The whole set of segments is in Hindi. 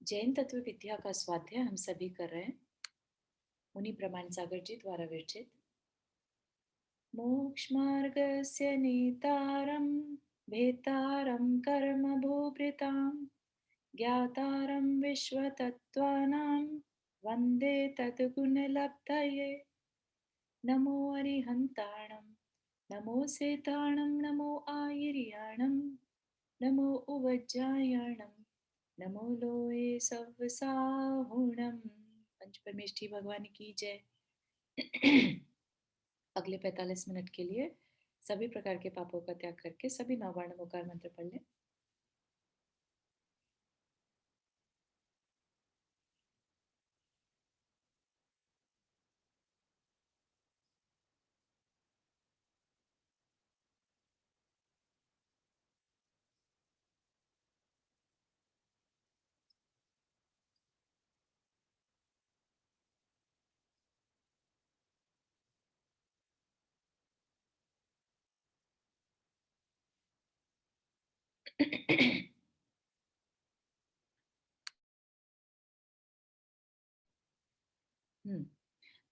जैन तत्व विद्या का स्वाध्याय हम सभी कर रहे हैं। मुनि प्रमाण सागर जी द्वारा विरचित। मोक्ष मार्गस्य नेतारं भेतारं कर्म भूभृतां ज्ञातारं विश्वतत्त्वानां वन्दे तद्गुणलब्धये। नमो अरिहन्ताणं नमो सेताणं नमो आयर्याणं नमो उवज्जायणं नमो लोये सव्वसाहुणम्। पंच परमेष्ठी भगवान की जय। अगले 45 मिनट के लिए सभी प्रकार के पापों का त्याग करके सभी नववर्ण मुकार मंत्र पढ़ लें।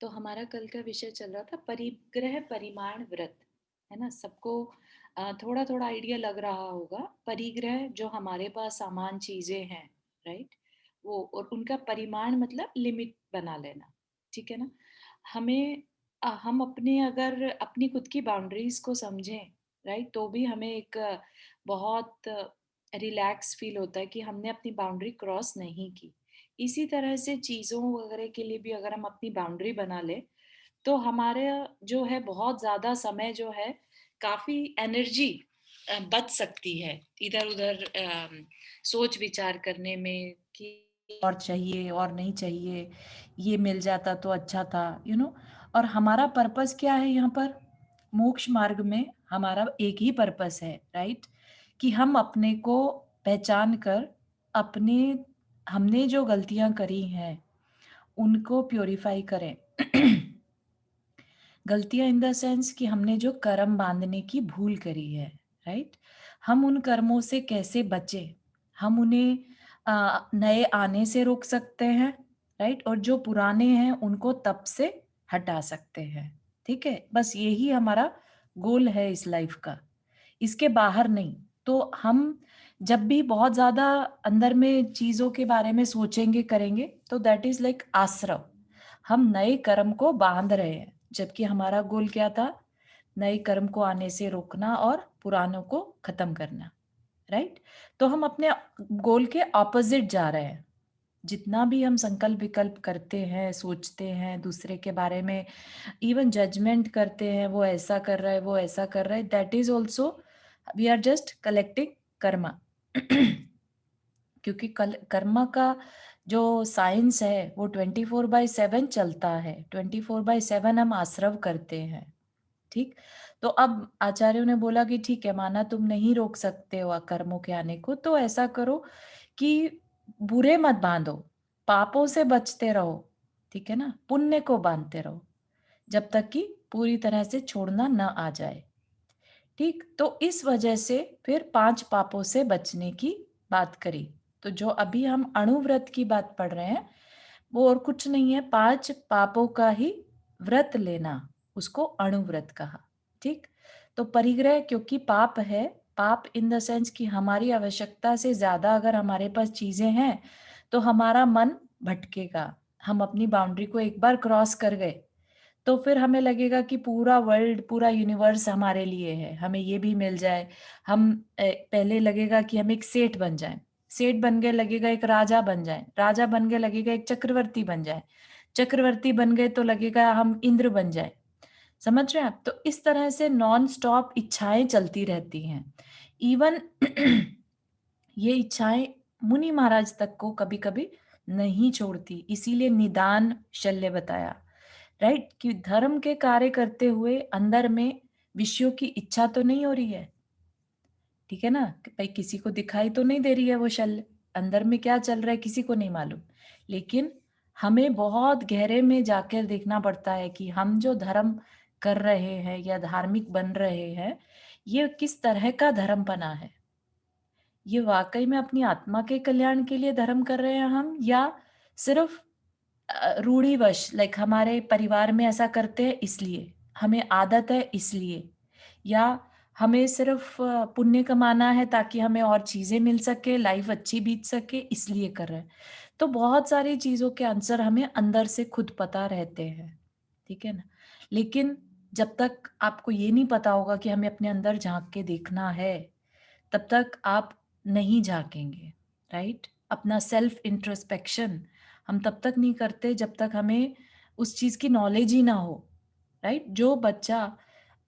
तो हमारा कल का विषय चल रहा था परिग्रह परिमाण व्रत, है ना। सबको थोड़ा थोड़ा आइडिया लग रहा होगा। परिग्रह जो हमारे पास सामान चीजें हैं, राइट, वो, और उनका परिमाण मतलब लिमिट बना लेना, ठीक है ना। हमें हम अपने अगर अपनी खुद की बाउंड्रीज को समझें, राइट, तो भी हमें एक बहुत रिलैक्स फील होता है कि हमने अपनी बाउंड्री क्रॉस नहीं की। इसी तरह से चीज़ों वगैरह के लिए भी अगर हम अपनी बाउंड्री बना ले तो हमारे जो है बहुत ज़्यादा समय जो है, काफ़ी एनर्जी बच सकती है इधर उधर सोच विचार करने में कि और चाहिए और नहीं चाहिए, ये मिल जाता तो अच्छा था, और हमारा पर्पस क्या है यहाँ पर? मोक्ष मार्ग में हमारा एक ही पर्पस है, राइट, कि हम अपने को पहचान कर अपने हमने जो गलतियां करी हैं उनको प्योरीफाई करें। गलतियां इन द सेंस कि हमने जो कर्म बांधने की भूल करी है, राइट, हम उन कर्मों से कैसे बचे, हम उन्हें नए आने से रोक सकते हैं, राइट, और जो पुराने हैं उनको तब से हटा सकते हैं। ठीक है, बस यही हमारा गोल है इस लाइफ का, इसके बाहर नहीं। तो हम जब भी बहुत ज्यादा अंदर में चीजों के बारे में सोचेंगे करेंगे तो दैट इज लाइक आश्रव, हम नए कर्म को बांध रहे हैं, जबकि हमारा गोल क्या था? नए कर्म को आने से रोकना और पुरानों को खत्म करना, राइट। तो हम अपने गोल के ऑपोजिट जा रहे हैं। जितना भी हम संकल्प विकल्प करते हैं, सोचते हैं दूसरे के बारे में, इवन जजमेंट करते हैं, वो ऐसा कर रहा है, वो ऐसा कर रहा है, that is also we are just collecting karma. क्योंकि कर्मा का जो साइंस है वो 24/7 चलता है, 24/7 हम आश्रव करते हैं। ठीक, तो अब आचार्यों ने बोला कि ठीक है, माना तुम नहीं रोक सकते हो कर्मों के आने को, तो ऐसा करो कि बुरे मत बांधो, पापों से बचते रहो, ठीक है ना, पुण्य को बांधते रहो जब तक कि पूरी तरह से छोड़ना न आ जाए। ठीक, तो इस वजह से फिर 5 पापों से बचने की बात करी। तो जो अभी हम अणुव्रत की बात पढ़ रहे हैं वो और कुछ नहीं है, 5 पापों का ही व्रत लेना, उसको अणुव्रत कहा। ठीक, तो परिग्रह क्योंकि पाप है, पाप इन द सेंस कि हमारी आवश्यकता से ज्यादा अगर हमारे पास चीजें हैं तो हमारा मन भटकेगा। हम अपनी बाउंड्री को एक बार क्रॉस कर गए तो फिर हमें लगेगा कि पूरा वर्ल्ड, पूरा यूनिवर्स हमारे लिए है, हमें ये भी मिल जाए। हम पहले लगेगा कि हम एक सेठ बन जाएं, सेठ बन गए लगेगा एक राजा बन जाए, राजा बन गए लगेगा एक चक्रवर्ती बन जाए, चक्रवर्ती बन गए तो लगेगा हम इंद्र बन जाए। समझ रहे हैं आप? तो इस तरह से नॉन स्टॉप इच्छाएं चलती रहती हैं। इवन ये इच्छाएं मुनि महाराज तक को कभी कभी नहीं छोड़ती, इसीलिए निदान शल्य बताया, राइट, कि धर्म के कार्य करते हुए अंदर में विषयों की इच्छा तो नहीं हो रही है, ठीक है ना, कि भाई किसी को दिखाई तो नहीं दे रही है वो शल्य, अंदर में क्या चल रहा है किसी को नहीं मालूम। लेकिन हमें बहुत गहरे में जाकर देखना पड़ता है कि हम जो धर्म कर रहे हैं या धार्मिक बन रहे हैं ये किस तरह का धर्मपना है, ये वाकई में अपनी आत्मा के कल्याण के लिए धर्म कर रहे हैं हम, या सिर्फ रूढ़िवश, लाइक हमारे परिवार में ऐसा करते हैं इसलिए, हमें आदत है इसलिए, या हमें सिर्फ पुण्य कमाना है ताकि हमें और चीज़ें मिल सके, लाइफ अच्छी बीत सके, इसलिए कर रहे हैं। तो बहुत सारी चीज़ों के आंसर हमें अंदर से खुद पता रहते हैं, ठीक है ना? लेकिन जब तक आपको ये नहीं पता होगा कि हमें अपने अंदर झाँक के देखना है, तब तक आप नहीं झाँकेंगे, राइट? अपना सेल्फ इंट्रोस्पेक्शन हम तब तक नहीं करते जब तक हमें उस चीज़ की नॉलेज ही ना हो, राइट? जो बच्चा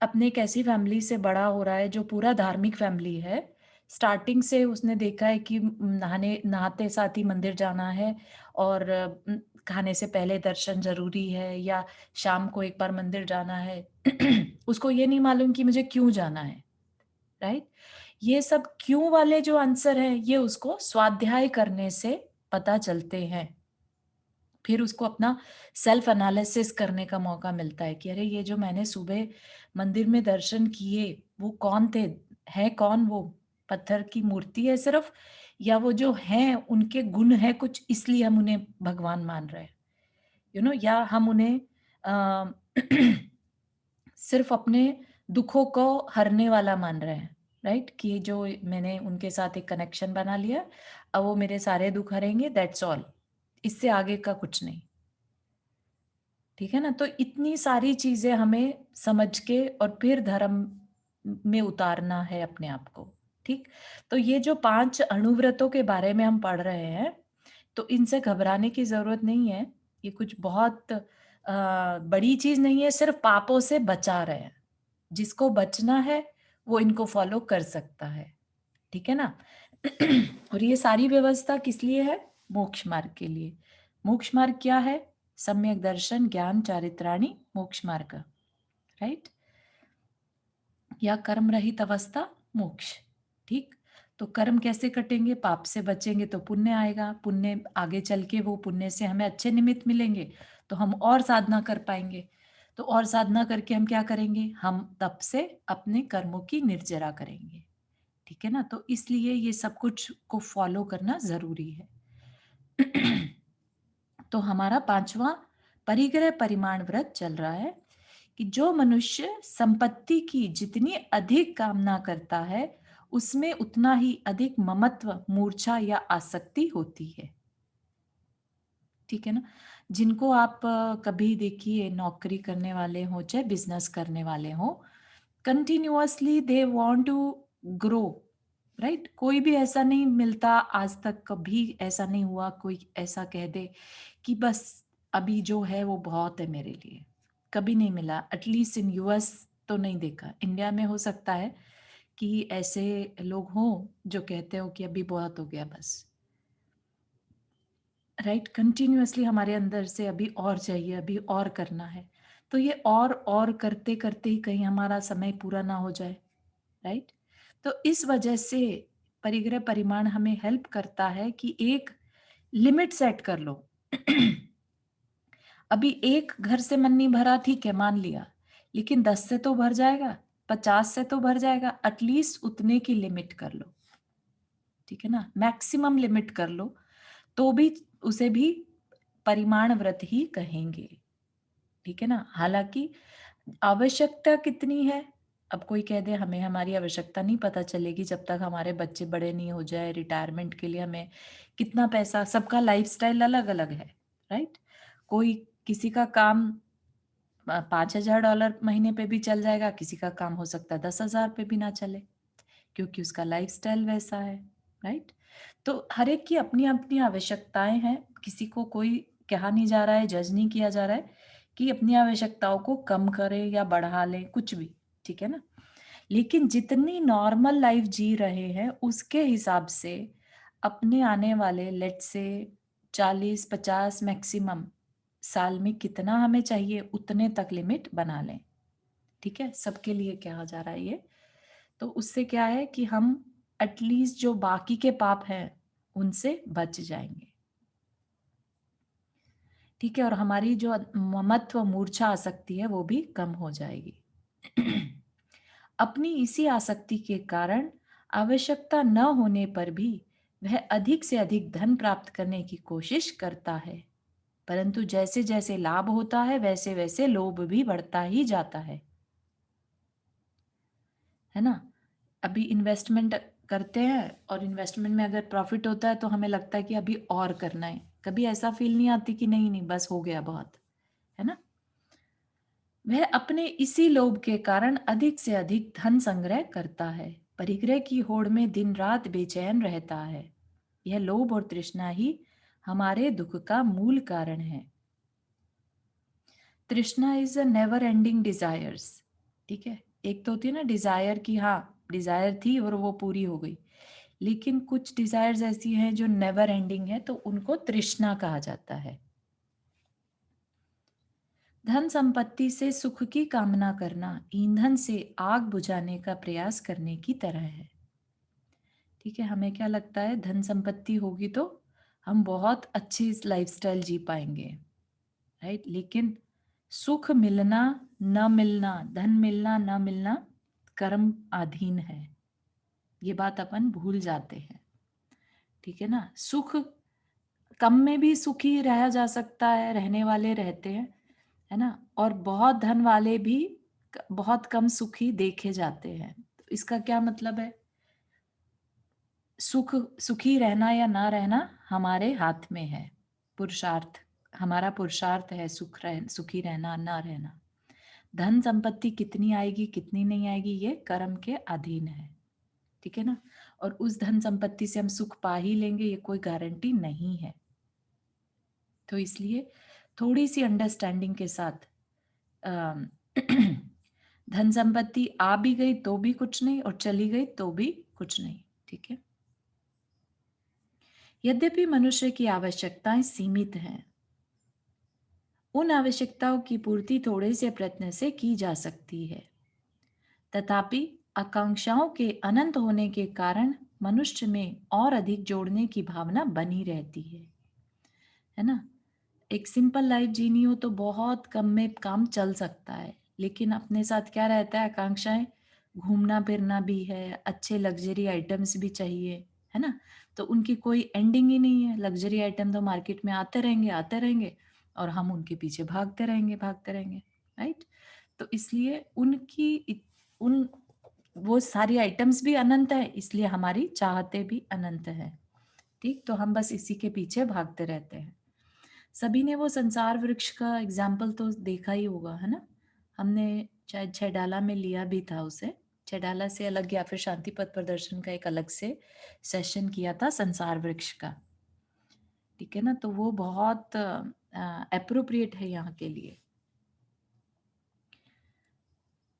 अपने एक ऐसी फैमिली से बड़ा हो रहा है जो पूरा धार्मिक फैमिली है, स्टार्टिंग से उसने देखा है कि नहाने नहाते साथ ही मंदिर जाना है, और खाने से पहले दर्शन ज़रूरी है, या शाम को एक बार मंदिर जाना है। उसको ये नहीं मालूम कि मुझे क्यों जाना है, राइट? ये सब क्यों वाले जो आंसर हैं, ये उसको स्वाध्याय करने से पता चलते हैं। फिर उसको अपना सेल्फ एनालिसिस करने का मौका मिलता है कि अरे ये जो मैंने सुबह मंदिर में दर्शन किए, वो कौन थे? है कौन वो? पत्थर की मूर्ति है सिर्फ, या वो जो हैं उनके गुण हैं कुछ इसलिए हम उन्हें भगवान मान रहे हैं, या हम उन्हें अ, सिर्फ अपने दुखों को हरने वाला मान रहे हैं, राइट? कि जो मैंने उनके साथ एक कनेक्शन बना लिया, अब वो मेरे सारे दुख हरेंगे, दैट्स ऑल। इससे आगे का कुछ नहीं। ठीक है ना? तो इतनी सारी चीज़ें हमें समझ के और फिर धर्म में उतारना है अपने आप को, ठीक? तो ये जो 5 अणुव्रतों के बारे में हम पढ़ रहे हैं, तो इनसे घबराने की ज़रूरत नहीं है। ये कुछ बहुत बड़ी चीज़ नहीं है, सिर्फ़ पापों से बचा रहे हैं। जिसको बचना है, वो इनको फ़ॉलो कर सकता है, ठीक है ना? और ये सारी व्यवस्था किस लिए है? मोक्ष मार्ग के लिए। मोक्ष मार्ग क्या है? सम्यक दर्शन, ज्ञान, चारित्राणि मोक्ष मार्ग, राइट? या कर्म रहित अवस्था मोक्ष, ठीक? तो कर्म कैसे कटेंगे? पाप से बचेंगे तो पुण्य आएगा, पुण्य आगे चल के वो पुण्य से हमें अच्छे निमित्त मिलेंगे, तो हम और साधना कर पाएँगे। तो और साधना करके हम क्या करेंगे? हम तप से अपने कर्मों की निर्जरा करेंगे, ठीक है ना? तो इसलिए ये सब कुछ को फ़ॉलो करना ज़रूरी है। तो हमारा 5वां परिग्रह परिमाण व्रत चल रहा है कि जो मनुष्य संपत्ति की जितनी अधिक कामना करता है, उसमें उतना ही अधिक ममत्व, मूर्छा या आसक्ति होती है। ठीक है ना? जिनको आप कभी देखिए नौकरी करने वाले हों, चाहे बिज़नेस करने वाले हों, continuously they want to grow, right? कोई भी ऐसा नहीं मिलता, आज तक कभी ऐसा नहीं हुआ कोई ऐसा कह दे कि बस अभी जो है वो बहुत है मेरे लिए। कभी नहीं मिला, एटलीस्ट इन यूएस तो नहीं देखा। इंडिया में हो सकता है कि ऐसे लोग हों जो कहते हो कि अभी बहुत हो गया बस, राइट? कंटिन्यूअसली हमारे अंदर से अभी और चाहिए, अभी और करना है। तो ये और करते-करते ही कहीं हमारा समय पूरा ना हो जाए, राइट? तो इस वजह से परिग्रह परिमाण हमें हेल्प करता है कि एक लिमिट सेट कर लो। अभी एक घर से मन नहीं भरा, ठीक है, मान लिया, लेकिन 10 से तो भर जाएगा, 50 से तो भर जाएगा, एटलीस्ट उतने की लिमिट कर लो, ठीक है ना? मैक्सिमम लिमिट कर लो, तो भी उसे भी परिमाण व्रत ही कहेंगे, ठीक है ना? हालाँकि आवश्यकता कितनी है? अब कोई कह दे हमें हमारी आवश्यकता नहीं पता चलेगी जब तक हमारे बच्चे बड़े नहीं हो जाए, रिटायरमेंट के लिए हमें कितना पैसा, सबका लाइफ़स्टाइल अलग-अलग है, राइट? कोई किसी का काम $5000 महीने पे भी चल जाएगा, किसी का काम हो सकता है 10,000 पे भी ना चले, क्योंकि उसका लाइफ़स्टाइल वैसा है, राइट? तो हर एक की अपनी-अपनी आवश्यकताएँ हैं, किसी को कोई कहा नहीं जा रहा है, जज नहीं किया जा रहा है कि अपनी आवश्यकताओं को कम करें या बढ़ा लें, कुछ भी, ठीक है ना? लेकिन जितनी नॉर्मल लाइफ़ जी रहे हैं, उसके हिसाब से अपने आने वाले लेट्स से 40-50 मैक्सिमम साल में कितना हमें चाहिए, उतने तक लिमिट बना लें, ठीक है? सबके लिए कहा जा रहा है ये। तो उससे क्या है कि हम एटलीस्ट जो बाकी के पाप हैं, उनसे बच जाएँगे, ठीक है? और हमारी जो ममत्व, मूर्छा आसक्ति है, वो भी कम हो जाएगी। अपनी इसी आसक्ति के कारण आवश्यकता न होने पर भी वह अधिक से अधिक धन प्राप्त करने की कोशिश करता है, परंतु जैसे जैसे लाभ होता है वैसे वैसे लोभ भी बढ़ता ही जाता है ना? अभी इन्वेस्टमेंट करते हैं और इन्वेस्टमेंट में अगर प्रॉफिट होता है तो हमें लगता है कि अभी और करना है। कभी ऐसा फील नहीं आती कि नहीं नहीं बस हो गया बहुत, है ना? वह अपने इसी लोभ के कारण अधिक से अधिक धन संग्रह करता है, परिग्रह की होड़ में दिन रात बेचैन रहता है। यह लोभ और तृष्णा ही हमारे दुख का मूल कारण है। तृष्णा is a never ending desires. ठीक है, एक तो होती है ना डिजायर की, हाँ डिजायर थी और वो पूरी हो गई, लेकिन कुछ डिजायर्स ऐसी हैं जो नेवर एंडिंग है, तो उनको तृष्णा कहा जाता है। धन संपत्ति से सुख की कामना करना ईंधन से आग बुझाने का प्रयास करने की तरह है। ठीक है, हमें क्या लगता है धन संपत्ति होगी तो हम बहुत अच्छी लाइफस्टाइल जी पाएंगे, राइट? लेकिन सुख मिलना न मिलना, धन मिलना न मिलना कर्म अधीन है, ये बात अपन भूल जाते हैं। ठीक है ना, सुख कम में भी सुखी रहा जा सकता है, रहने वाले रहते हैं, है ना? और बहुत धन वाले भी बहुत कम सुखी देखे जाते हैं। तो इसका क्या मतलब है? सुखी रहना या ना रहना हमारे हाथ में है। पुरुषार्थ, हमारा पुरुषार्थ है सुखी रहना ना रहना। धन संपत्ति कितनी आएगी कितनी नहीं आएगी ये कर्म के अधीन है। ठीक है ना? और उस धन संपत्ति से हम सुख पा ही लेंगे ये कोई गारंटी नहीं है। तो इसलिए थोड़ी सी अंडरस्टैंडिंग के साथ अम, धन संपत्ति आ भी गई तो भी कुछ नहीं और चली गई तो भी कुछ नहीं। ठीक है, यद्यपि मनुष्य की आवश्यकताएं सीमित हैं, उन आवश्यकताओं की पूर्ति थोड़े से प्रयत्न से की जा सकती है। तथापि आकांक्षाओं के अनंत होने के कारण मनुष्य में और अधिक जोड़ने की भावना बनी रहती है ना? एक सिंपल लाइफ जीनी हो तो बहुत कम में काम चल सकता है, लेकिन अपने साथ क्या रहता है? आकांक्षाएं, घूमना फिरना भी है, अच्छे लग्जरी आइटम्स भी चाहिए, है ना? तो उनकी कोई एंडिंग ही नहीं है। लग्जरी आइटम तो मार्केट में आते रहेंगे और हम उनके पीछे भागते रहेंगे, राइट? तो इसलिए उन वो सारी आइटम्स भी अनंत है, इसलिए हमारी चाहते भी अनंत है। ठीक, तो हम बस इसी के पीछे भागते रहते हैं। सभी ने वो संसार वृक्ष का एग्जाम्पल तो देखा ही होगा, है ना? हमने शायद छैडाला में लिया भी था उसे। छैडाला से अलग या फिर शांति पथ प्रदर्शन का एक अलग से सेशन किया था संसार वृक्ष का। ठीक है ना, तो वो बहुत एप्रोप्रिएट है यहाँ के लिए।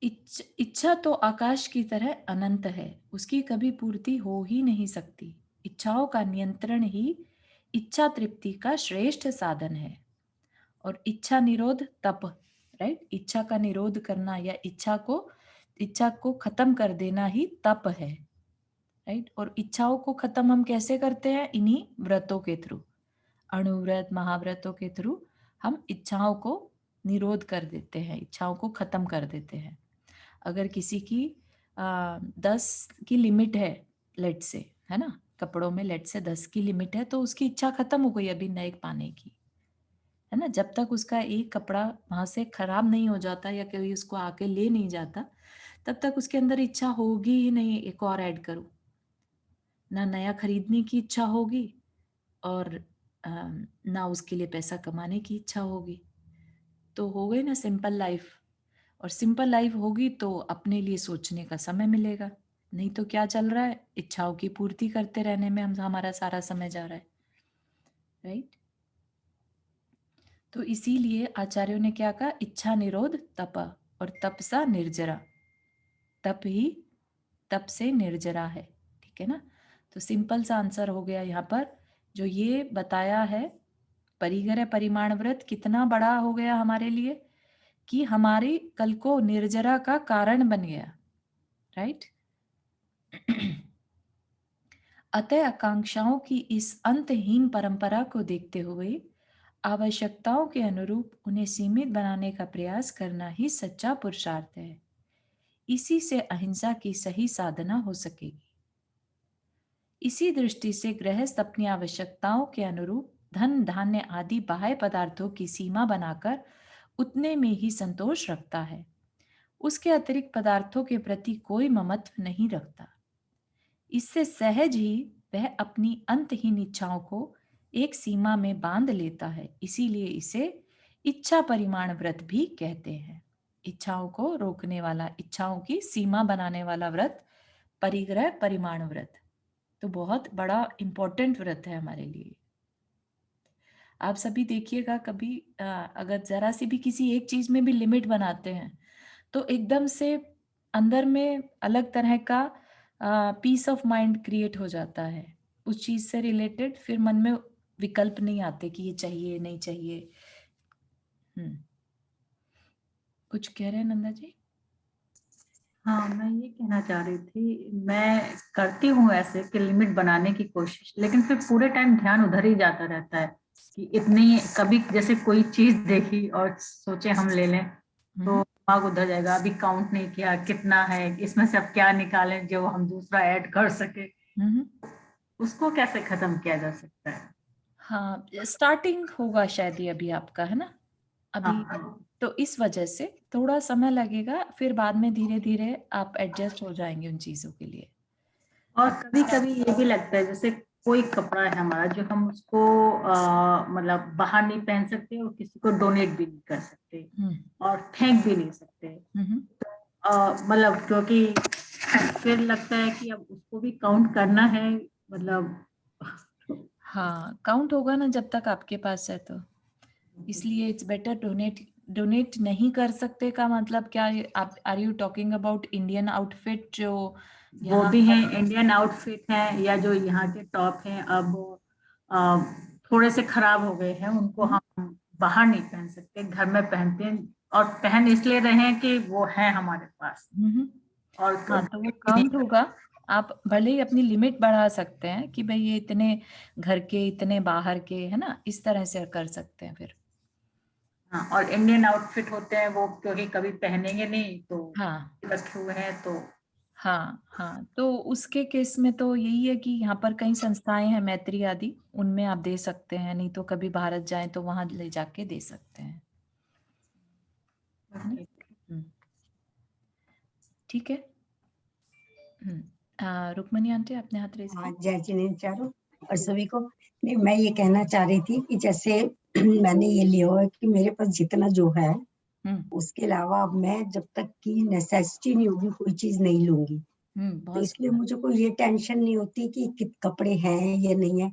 इच्छा तो आकाश की तरह अनंत है, उसकी कभी पूर्ति हो ही नहीं सकती। इच्छाओं का नियंत्रण ही इच्छा तृप्ति का श्रेष्ठ साधन है। और इच्छा निरोध तप, राइट? इच्छा का निरोध करना या इच्छा को खत्म कर देना ही तप है, राइट? और इच्छाओं को खत्म हम कैसे करते हैं? इन्हीं व्रतों के थ्रू, अणुव्रत महाव्रतों के थ्रू हम इच्छाओं को निरोध कर देते हैं, इच्छाओं को खत्म कर देते हैं। अगर किसी की 10 की लिमिट है, लेट से, है ना, कपड़ों में लेट से 10 की लिमिट है, तो उसकी इच्छा खत्म हो गई अभी नए पाने की, है ना? जब तक उसका एक कपड़ा वहां से खराब नहीं हो जाता या कोई उसको आके ले नहीं जाता, तब तक उसके अंदर इच्छा होगी ही नहीं एक और ऐड करूं। ना नया खरीदने की इच्छा होगी और ना उसके लिए पैसा कमाने की इच्छा होगी। तो हो गई ना सिंपल लाइफ। और सिंपल लाइफ होगी तो अपने लिए सोचने का समय मिलेगा। नहीं तो क्या चल रहा है? इच्छाओं की पूर्ति करते रहने में हम हमारा सारा समय जा रहा है, राइट? तो इसीलिए आचार्यों ने क्या कहा? इच्छा निरोध तप, और तपसा निर्जरा। तप ही तप से निर्जरा है। ठीक है ना? तो सिंपल सा आंसर हो गया यहाँ पर। जो ये बताया है परिग्रह परिमाण व्रत कितना बड़ा हो गया हमारे लिए, कि हमारी कल को निर्जरा का कारण बन गया, राइट? अतः आकांक्षाओं की इस अंतहीन परंपरा को देखते हुए आवश्यकताओं के अनुरूप उन्हें सीमित बनाने का प्रयास करना ही सच्चा पुरुषार्थ है। इसी से अहिंसा की सही साधना हो सकेगी। इसी दृष्टि से गृहस्थ अपनी आवश्यकताओं के अनुरूप धन धान्य आदि बाह्य पदार्थों की सीमा बनाकर उतने में ही संतोष रखता है। उसके अतिरिक्त पदार्थों के प्रति कोई ममत्व नहीं रखता। इससे सहज ही वह अपनी अंतहीन इच्छाओं को एक सीमा में बांध लेता है। इसीलिए इसे इच्छा परिमाण व्रत भी कहते हैं। इच्छाओं को रोकने वाला, इच्छाओं की सीमा बनाने वाला व्रत परिग्रह परिमाण व्रत। तो बहुत बड़ा इंपॉर्टेंट व्रत है हमारे लिए। आप सभी देखिएगा कभी अगर जरा सी भी किसी एक चीज में भी लिमिट बनाते हैं तो एकदम से अंदर में अलग तरह का पीस ऑफ माइंड क्रिएट हो जाता है। उस चीज से रिलेटेड फिर मन में विकल्प नहीं आते कि ये चाहिए नहीं चाहिए। कुछ कह रहे हैं नंदा जी? हाँ, मैं ये कहना चाह रही थी, मैं करती हूँ ऐसे कि लिमिट बनाने की कोशिश, लेकिन फिर पूरे टाइम ध्यान उधर ही जाता रहता है कि इतनी, कभी जैसे कोई चीज देखी और सोचे हम ले लें तो दिमाग उधर जाएगा, अभी काउंट नहीं किया कितना है, इसमें से अब क्या निकालें जो हम दूसरा ऐड कर सके। उसको कैसे खत्म किया जा सकता है? हाँ, स्टार्टिंग होगा शायद ये अभी आपका, है ना? अभी हाँ, तो इस वजह से थोड़ा समय लगेगा, फिर बाद में धीरे धीरे आप एडजस्ट हो जाएंगे उन चीजों के लिए। और कभी कभी ये भी लगता है जैसे कोई कपड़ा है हमारा जो हम उसको मतलब बाहर नहीं पहन सकते और किसी को डोनेट भी नहीं कर सकते और फेंक भी नहीं सकते, मतलब क्योंकि फिर लगता है कि अब उसको भी काउंट करना है, मतलब। हाँ, काउंट होगा ना जब तक आपके पास है तो। इसलिए इट्स बेटर डोनेट। डोनेट नहीं कर सकते का मतलब क्या? आप are you talking about Indian outfit जो वो यहाँ भी है, पर? इंडियन आउटफिट है या जो यहाँ के टॉप हैं अब अ, थोड़े से खराब हो गए हैं, उनको हम बाहर नहीं पहन सकते, घर में पहनते हैं और पहन इसलिए रहे हैं कि वो है हमारे पास। और हाँ, तो वो काउंट होगा। आप भले ही अपनी लिमिट बढ़ा सकते हैं कि भाई ये इतने घर के, इतने बाहर के, है ना? इस तरह से कर सकते हैं फिर। हाँ, और इंडियन आउटफिट होते हैं वो क्योंकि कभी पहनेंगे नहीं तो हाँ, रखे हुए हैं तो। हाँ, हाँ, तो उसके केस में तो यही है कि यहाँ पर कई संस्थाएं हैं, मैत्री आदि, उनमें आप दे सकते हैं, नहीं तो कभी भारत जाएं तो वहां ले जाके दे सकते हैं, है ना? ठीक है। रुक्मणी आंटी, आपने हाथ रेज हाँ, किया। जय जिनेन्द्र और सभी को। नहीं, मैं ये कहना चाह रही थी कि जैसे मैंने ये लिया हुआ है कि मेरे पास जितना जो है उसके अलावा अब मैं जब तक की नेसेसिटी नहीं होगी कोई चीज नहीं लूंगी। तो बहुत इसलिए सुंदर। मुझे कोई ये टेंशन नहीं होती कि कित कपड़े हैं या नहीं है।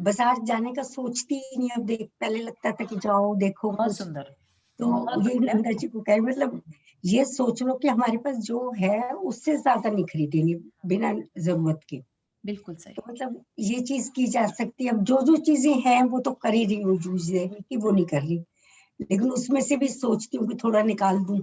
बाजार जाने का सोचती ही नहीं। अब देख, पहले लगता था कि जाओ देखो बहुत कुछ। सुंदर। तो बहुत ये बढ़िया। नंदा जी को कह मतलब ये सोच लो कि हमारे पास जो है उससे ज्यादा नहीं खरीदेंगे बिना जरूरत के। बिल्कुल सही। तो मतलब ये चीज की जा सकती है। अब जो जो चीजें हैं वो तो कर ही रही हूँ, यूज कि वो नहीं कर रही, लेकिन उसमें से भी सोचती हूँ कि थोड़ा निकाल दूं।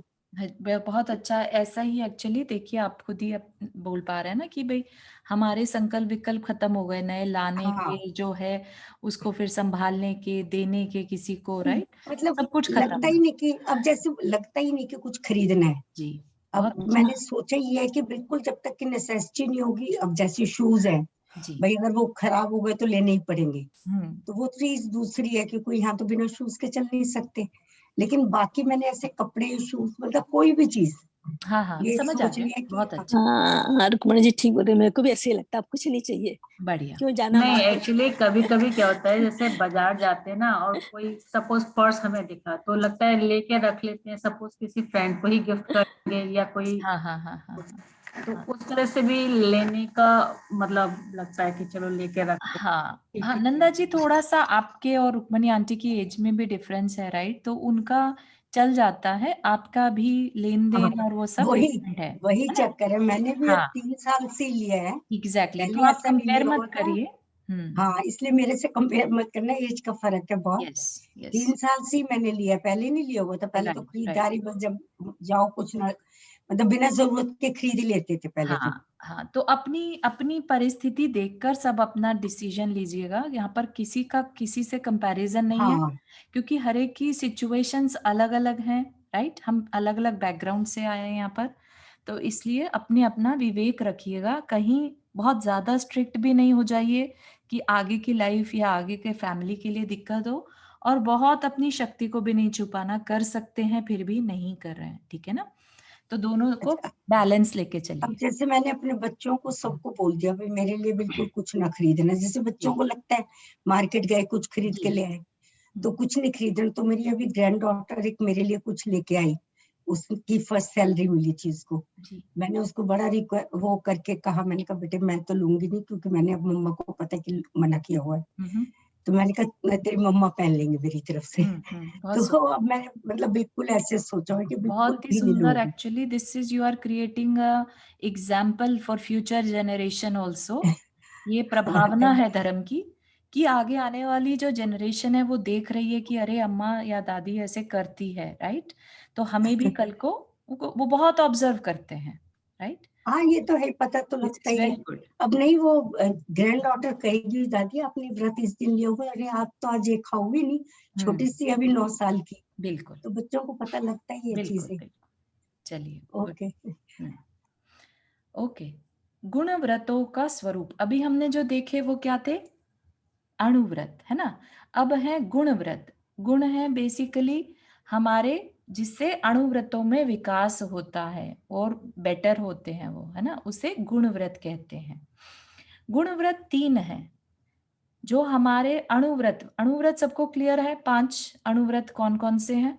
बहुत अच्छा। ऐसा ही एक्चुअली देखिए, आप खुद ही बोल पा रहे हैं ना कि भाई हमारे संकल्प विकल्प खत्म हो गए, नए लाने हाँ, के जो है उसको फिर संभालने के, देने के किसी को, राइट? मतलब सब कुछ खत्म लगता ही है। नहीं कि अब जैसे लगता ही नहीं कि कुछ खरीदना है। जी। अब बहुत अच्छा। मैंने सोचा ये है कि बिल्कुल जब तक कि नेसेसिटी नहीं होगी। अब जैसे शूज है, जी। भाई अगर वो खराब हो गए तो लेने ही पड़ेंगे। हम्म। तो वो चीज दूसरी है कि कोई यहाँ तो बिना शूज के चल नहीं सकते। लेकिन बाकी मैंने ऐसे कपड़े शूज मतलब कोई भी चीज हाँ, हाँ, ये समझ आ सोच गया। लिया कि बहुत अच्छा। हाँ, रुक्मणी जी ठीक बोल रहे हैं। मेरे को भी ऐसे ही लगता है, अब कुछ नहीं चाहिए, बढ़िया। क्यों जाना नहीं, मार्केट। एक्चुअली कभी कभी क्या होता है जैसे बाजार जाते हैं ना और कोई सपोज पर्स हमें दिखा तो लगता है लेके रख लेते हैं, सपोज किसी फ्रेंड को ही गिफ्ट करेंगे या कोई, हाँ, हाँ, हाँ, हाँ, तो हाँ, उस तरह से भी लेने का मतलब लगता है कि चलो लेके रखते हाँ, हैं, हाँ, ठीक नंदा है। जी, थोड़ा सा आपके और रुक्मणी आंटी की एज में भी डिफरेंस है, राइट? तो उनका चल जाता है, आपका भी लेन हाँ, देन और वो सब वही डिफरेंट वही है ना? चक्कर है। मैंने भी अब हाँ, 3 साल से लिया है, एग्जैक्टली। तो पहले आप ऐसा नहीं कंपेयर लिया हुआ मत था। करिए। हाँ, इसलिए मेरे से कंपेयर मत करना, एज का फर्क है बहुत। Yes, yes. 3 साल से ही मैंने लिया, पहले नहीं लिया हुआ था। पहले तो राइट, राइट। खरीदारी बस जब जाओ कुछ ना, मतलब बिना जरूरत के खरीद ही लेते थे पहले तो। हाँ, हाँ, तो अपनी अपनी परिस्थिति देखकर सब अपना डिसीजन लीजिएगा। यहाँ पर किसी का किसी से कंपैरिजन नहीं है, हाँ, क्योंकि हर एक की सिचुएशंस अलग अलग हैं, राइट? हम अलग अलग बैकग्राउंड से आए हैं यहाँ पर। तो इसलिए अपने अपना विवेक रखिएगा, कहीं बहुत ज्यादा स्ट्रिक्ट भी नहीं हो जाइए कि आगे की लाइफ या आगे के फैमिली के लिए दिक्कत हो, और बहुत अपनी शक्ति को भी नहीं छुपाना, कर सकते हैं फिर भी नहीं कर रहे हैं, ठीक है ना। तो दोनों को अच्छा, बैलेंस लेके अब चलिए। जैसे मैंने अपने बच्चों को सबको बोल दिया भाई मेरे लिए बिल्कुल कुछ ना खरीदना, जैसे बच्चों को लगता है मार्केट गए कुछ खरीद के जी ले आए तो कुछ नहीं खरीदना, तो मेरी अभी ग्रैंड डॉटर एक मेरे लिए कुछ लेके आई, उसकी फर्स्ट सैलरी मिली चीज को, जी मैंने उसको बड़ा वो करके कहा, मैंने कहा बेटे मैं तो लूंगी नहीं क्योंकि मैंने अब मम्मा को पता है कि मना किया हुआ है, हम्म तो मैंने कहा तेरी मम्मा पहन लेंगे मेरी तरफ से। बहुत तो अब मैंने मतलब बिल्कुल ऐसे सोचा है कि बिल्कुल बहुत ही भी नहीं सुंदर। लूंगी। Actually this is you are creating a example for future generation also. ये प्रभावना है धर्म की, कि आगे आने वाली जो जनरेशन है वो देख रही है कि अरे अम्मा या दादी ऐसे करती है, राइट। तो हमें भी कल को वो बहुत ऑब्जर्व करते हैं, राइट। हाँ ये तो है, पता तो दिस लगता इज ही है। Very good. अब नहीं वो ग्रैंड डॉटर कहेगी दादी आपने व्रत इस दिन लिया हुआ है, अरे आप तो आज ये खाओगे नहीं, छोटी सी अभी 9 साल की, बिल्कुल तो बच्चों को पता लगता ही ये बिल्कुल चीजें। बिल्कुल। चलिए गुड। ओके। ओके। गुण व्रतों का स्वरूप अभी हमने जो देखे वो क्या थे, अणुव्रत, है ना। अब है गुण व्रत। गुण है बेसिकली हमारे, जिससे अणुव्रतों में विकास होता है और बेटर होते हैं वो, है ना, उसे गुण व्रत कहते हैं। गुण व्रत 3 है जो हमारे अणुव्रत। अणुव्रत सबको क्लियर है, 5 अणुव्रत कौन कौन से हैं।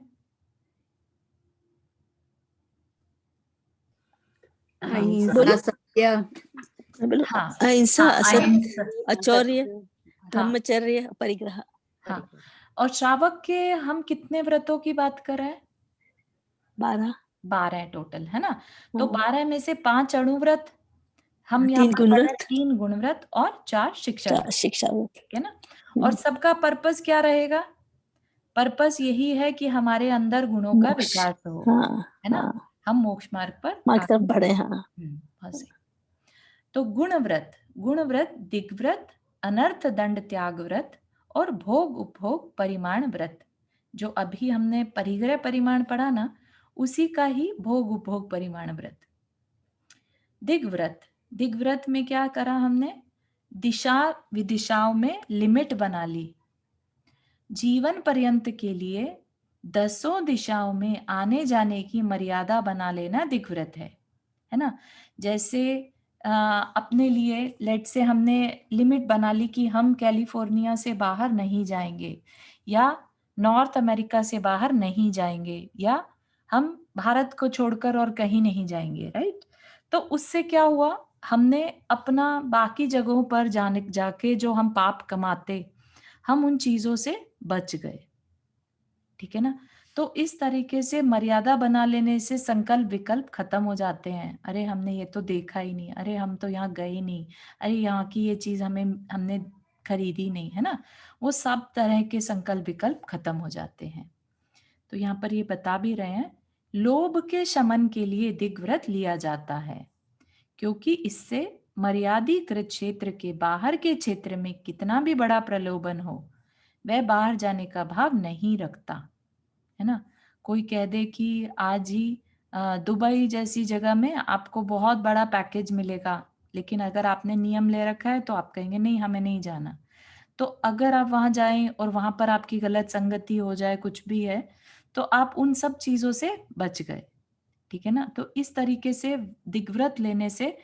बोलो। अहिंसा, सत्य, बोलो। हाँ अहिंसा, हाँ अहिंसा, अचौर्य, हाँ ब्रह्मचर्य, परिग्रह। हाँ। और श्रावक के हम कितने व्रतों की बात कर रहे हैं, 12। 12 टोटल, है ना। तो हाँ, 12 में से 5 अणुव्रत हम यहाँ 3 पर गुण कर रहे हैं, व्रत, 3 गुणव्रत और 4 शिक्षा 4 व्रत, शिक्षा व्रत। ठीक है ना। और सबका पर्पस क्या रहेगा, पर्पस यही है कि हमारे अंदर गुणों का मोक्ष। विकास हो, हाँ है ना, हाँ, हम मोक्ष मार्ग पर मार्ग तरफ आगे बढ़े। हाँ। बहुत सही। तो गुणव्रत, गुणव्रत, दिग्व्रत, अनर्थ दंड त्याग व्रत और भोग उपभोग परिमाण व्रत, जो अभी हमने परिग्रह परिमाण पढ़ा ना, उसी का ही भोग उपभोग परिमाण व्रत। दिग्व्रत, दिग्व्रत में क्या करा हमने, दिशा विदिशाओं में लिमिट बना ली, जीवन पर्यंत के लिए 10 दिशाओं में आने जाने की मर्यादा बना लेना दिग्व्रत है ना। जैसे अपने लिए लेट से हमने लिमिट बना ली कि हम कैलिफोर्निया से बाहर नहीं जाएंगे, या नॉर्थ अमेरिका से बाहर नहीं जाएंगे, या हम भारत को छोड़कर और कहीं नहीं जाएंगे, राइट। तो उससे क्या हुआ, हमने अपना बाकी जगहों पर जाके जो हम पाप कमाते, हम उन चीजों से बच गए, ठीक है ना। तो इस तरीके से मर्यादा बना लेने से संकल्प विकल्प खत्म हो जाते हैं। अरे हमने ये तो देखा ही नहीं, अरे हम तो यहाँ गए नहीं, अरे यहाँ की ये चीज हमने खरीदी नहीं, है ना। वो सब तरह के संकल्प विकल्प खत्म हो जाते हैं। तो यहाँ पर ये बता भी रहे हैं, लोभ के शमन के लिए दिग्व्रत लिया जाता है, क्योंकि इससे मर्यादीकृत क्षेत्र के बाहर के क्षेत्र में कितना भी बड़ा प्रलोभन हो, वह बाहर जाने का भाव नहीं रखता, है ना। कोई कह दे कि आज ही दुबई जैसी जगह में आपको बहुत बड़ा पैकेज मिलेगा, लेकिन अगर आपने नियम ले रखा है तो आप कहेंगे नहीं हमें नहीं जाना। तो अगर आप वहां जाएं और वहां पर आपकी गलत संगति हो जाए, कुछ भी है, तो आप उन सब चीजों से बच गए, ठीक है ना। तो इस तरीके से दिग्व्रत लेने से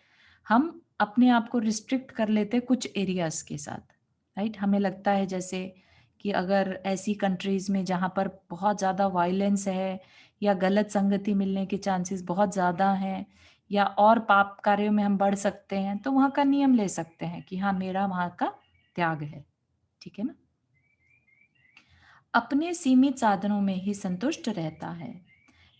हम अपने आप को रिस्ट्रिक्ट कर लेते कुछ एरियाज के साथ, राइट। हमें लगता है जैसे कि अगर ऐसी कंट्रीज में जहां पर बहुत ज्यादा वायलेंस है या गलत संगति मिलने के चांसेस बहुत ज्यादा हैं, या और पाप कार्यों में हम बढ़ सकते हैं, तो वहां का नियम ले सकते हैं कि हाँ मेरा वहां का त्याग है, ठीक है ना। अपने सीमित साधनों में ही संतुष्ट रहता है।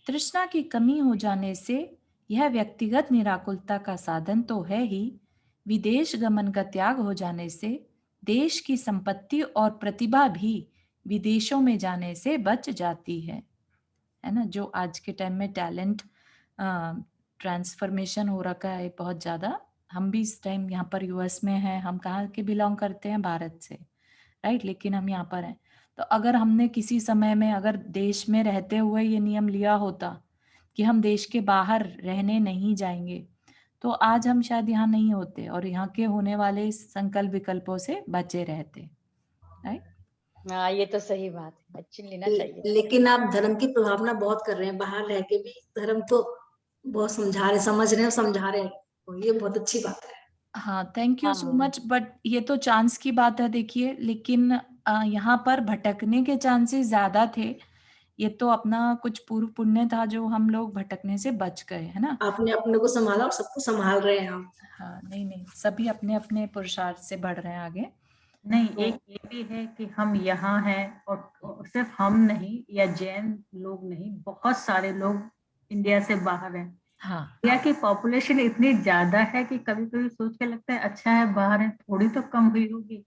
तृष्णा की कमी हो जाने से यह व्यक्तिगत निराकुलता का साधन तो है ही, विदेश गमन का त्याग हो जाने से देश की संपत्ति और प्रतिभा भी विदेशों में जाने से बच जाती है ना। जो आज के टाइम में टैलेंट ट्रांसफॉर्मेशन हो रखा है बहुत ज्यादा। हम भी इस टाइम यहाँ पर यूएस में हैं, हम कहाँ के बिलोंग करते हैं, भारत से, राइट, लेकिन हम यहाँ पर हैं। तो अगर हमने किसी समय में अगर देश में रहते हुए ये नियम लिया होता कि हम देश के बाहर रहने नहीं जाएंगे, तो आज हम शायद यहाँ नहीं होते और यहाँ के होने वाले संकल्प विकल्पों से बचे रहते, राइट? हाँ, ये तो सही बात है, एक्शन लेना चाहिए। लेकिन आप धर्म की प्रभावना बहुत कर रहे हैं, बाहर रह के भी धर्म तो बहुत समझा रहे, समझ रहे हैं, समझा रहे हैं, तो ये बहुत अच्छी बात है। हाँ, थैंक यू सो हाँ। मच। बट ये तो चांस की बात है, देखिए, लेकिन यहाँ पर भटकने के चांसेस ज्यादा थे। ये तो अपना कुछ पूर्व पुण्य था जो हम लोग भटकने से बच गए, है ना? आपने अपने को संभाला और सबको संभाल रहे हैं आप। हाँ, नहीं, सभी अपने अपने पुरुषार्थ से बढ़ रहे हैं आगे। नहीं, तो एक ये भी है कि हम यहाँ हैं और सिर्फ हम नहीं या जैन लोग नहीं, बहुत सारे लोग इंडिया से बाहर हैं। हाँ, इंडिया की पॉपुलेशन इतनी ज्यादा है कि कभी कभी सोच के लगता है अच्छा है बाहर है, थोड़ी तो कम हुई होगी,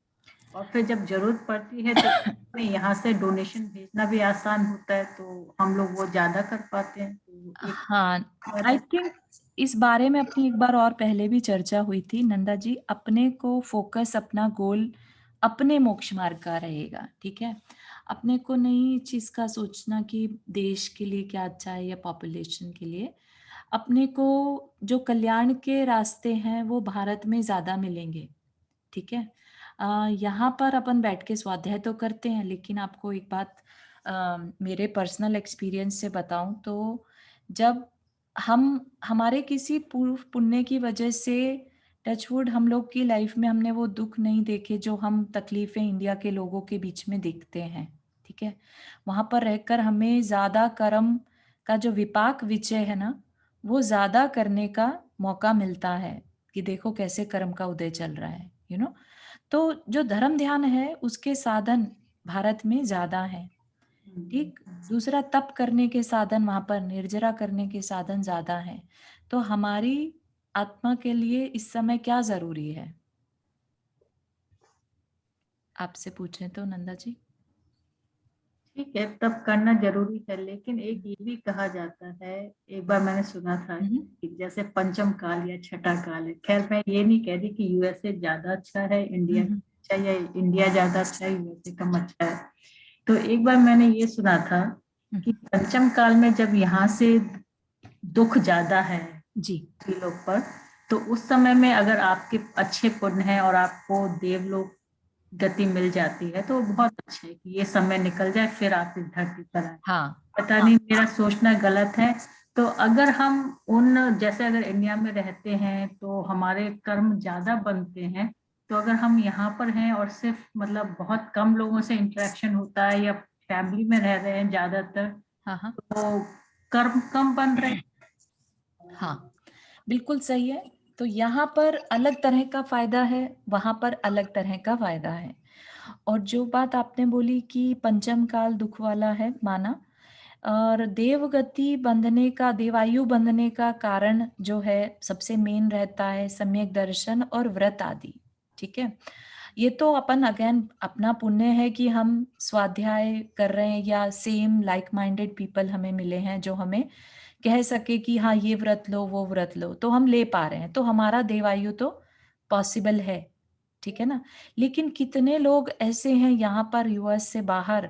और फिर जब जरूरत पड़ती है तो यहाँ से डोनेशन भेजना भी आसान होता है, तो हम लोग वो ज्यादा कर पाते हैं। तो एक हाँ, आई थिंक इस बारे में अपनी एक बार और पहले भी चर्चा हुई थी नंदा जी। अपने को फोकस, अपना गोल अपने मोक्ष मार्ग का रहेगा, ठीक है? अपने को नई चीज का सोचना कि देश के लिए क्या अच्छा है या पॉपुलेशन के लिए। अपने को जो कल्याण के रास्ते हैं वो भारत में ज्यादा मिलेंगे, ठीक है? यहाँ पर अपन बैठ के स्वाध्याय तो करते हैं, लेकिन आपको एक बात मेरे पर्सनल एक्सपीरियंस से बताऊं तो जब हम हमारे किसी पूर्व पुण्य की वजह से टचवुड हम लोग की लाइफ में हमने वो दुख नहीं देखे जो हम तकलीफें इंडिया के लोगों के बीच में देखते हैं, ठीक है? वहां पर रहकर हमें ज्यादा कर्म का जो विपाक विजय है ना, वो ज्यादा करने का मौका मिलता है कि देखो कैसे कर्म का उदय चल रहा है, तो जो धर्म ध्यान है उसके साधन भारत में ज्यादा है, ठीक? दूसरा, तप करने के साधन वहां पर, निर्जरा करने के साधन ज्यादा है। तो हमारी आत्मा के लिए इस समय क्या जरूरी है, आपसे पूछें तो नंदा जी? ठीक है, तब करना जरूरी है, लेकिन एक ये भी कहा जाता है, एक बार मैंने सुना था कि जैसे पंचम काल या छठा काल है। खैर मैं ये नहीं कह रही कि यूएसए ज्यादा अच्छा है इंडिया अच्छा, या इंडिया ज्यादा अच्छा है यूएसए कम अच्छा है। तो एक बार मैंने ये सुना था कि पंचम काल में जब यहाँ से दुख ज्यादा है जी लोग पर, तो उस समय में अगर आपके अच्छे पुण्य है और आपको देवलोक गति मिल जाती है तो बहुत अच्छा है कि ये समय निकल जाए फिर आप इस धरती पर आए। हाँ, पता नहीं मेरा सोचना गलत है। तो अगर हम उन जैसे अगर इंडिया में रहते हैं तो हमारे कर्म ज्यादा बनते हैं, तो अगर हम यहाँ पर हैं और सिर्फ मतलब बहुत कम लोगों से इंटरेक्शन होता है या फैमिली में रह रहे हैं ज्यादातर, हाँ, तो कर्म कम बन रहे हैं। हाँ, बिल्कुल सही है। तो यहाँ पर अलग तरह का फायदा है, वहां पर अलग तरह का फायदा है। और जो बात आपने बोली कि पंचम काल दुख वाला है, माना, और देवगति बंधने का, देवायु बंधने का कारण जो है सबसे मेन रहता है सम्यक दर्शन और व्रत आदि, ठीक है? ये तो अपन अगेन अपना पुण्य है कि हम स्वाध्याय कर रहे हैं या सेम लाइक माइंडेड पीपल हमें मिले हैं जो हमें कह सके कि हाँ ये व्रत लो वो व्रत लो, तो हम ले पा रहे हैं, तो हमारा देवायु तो पॉसिबल है, ठीक है ना? लेकिन कितने लोग ऐसे हैं यहाँ पर यूएस से बाहर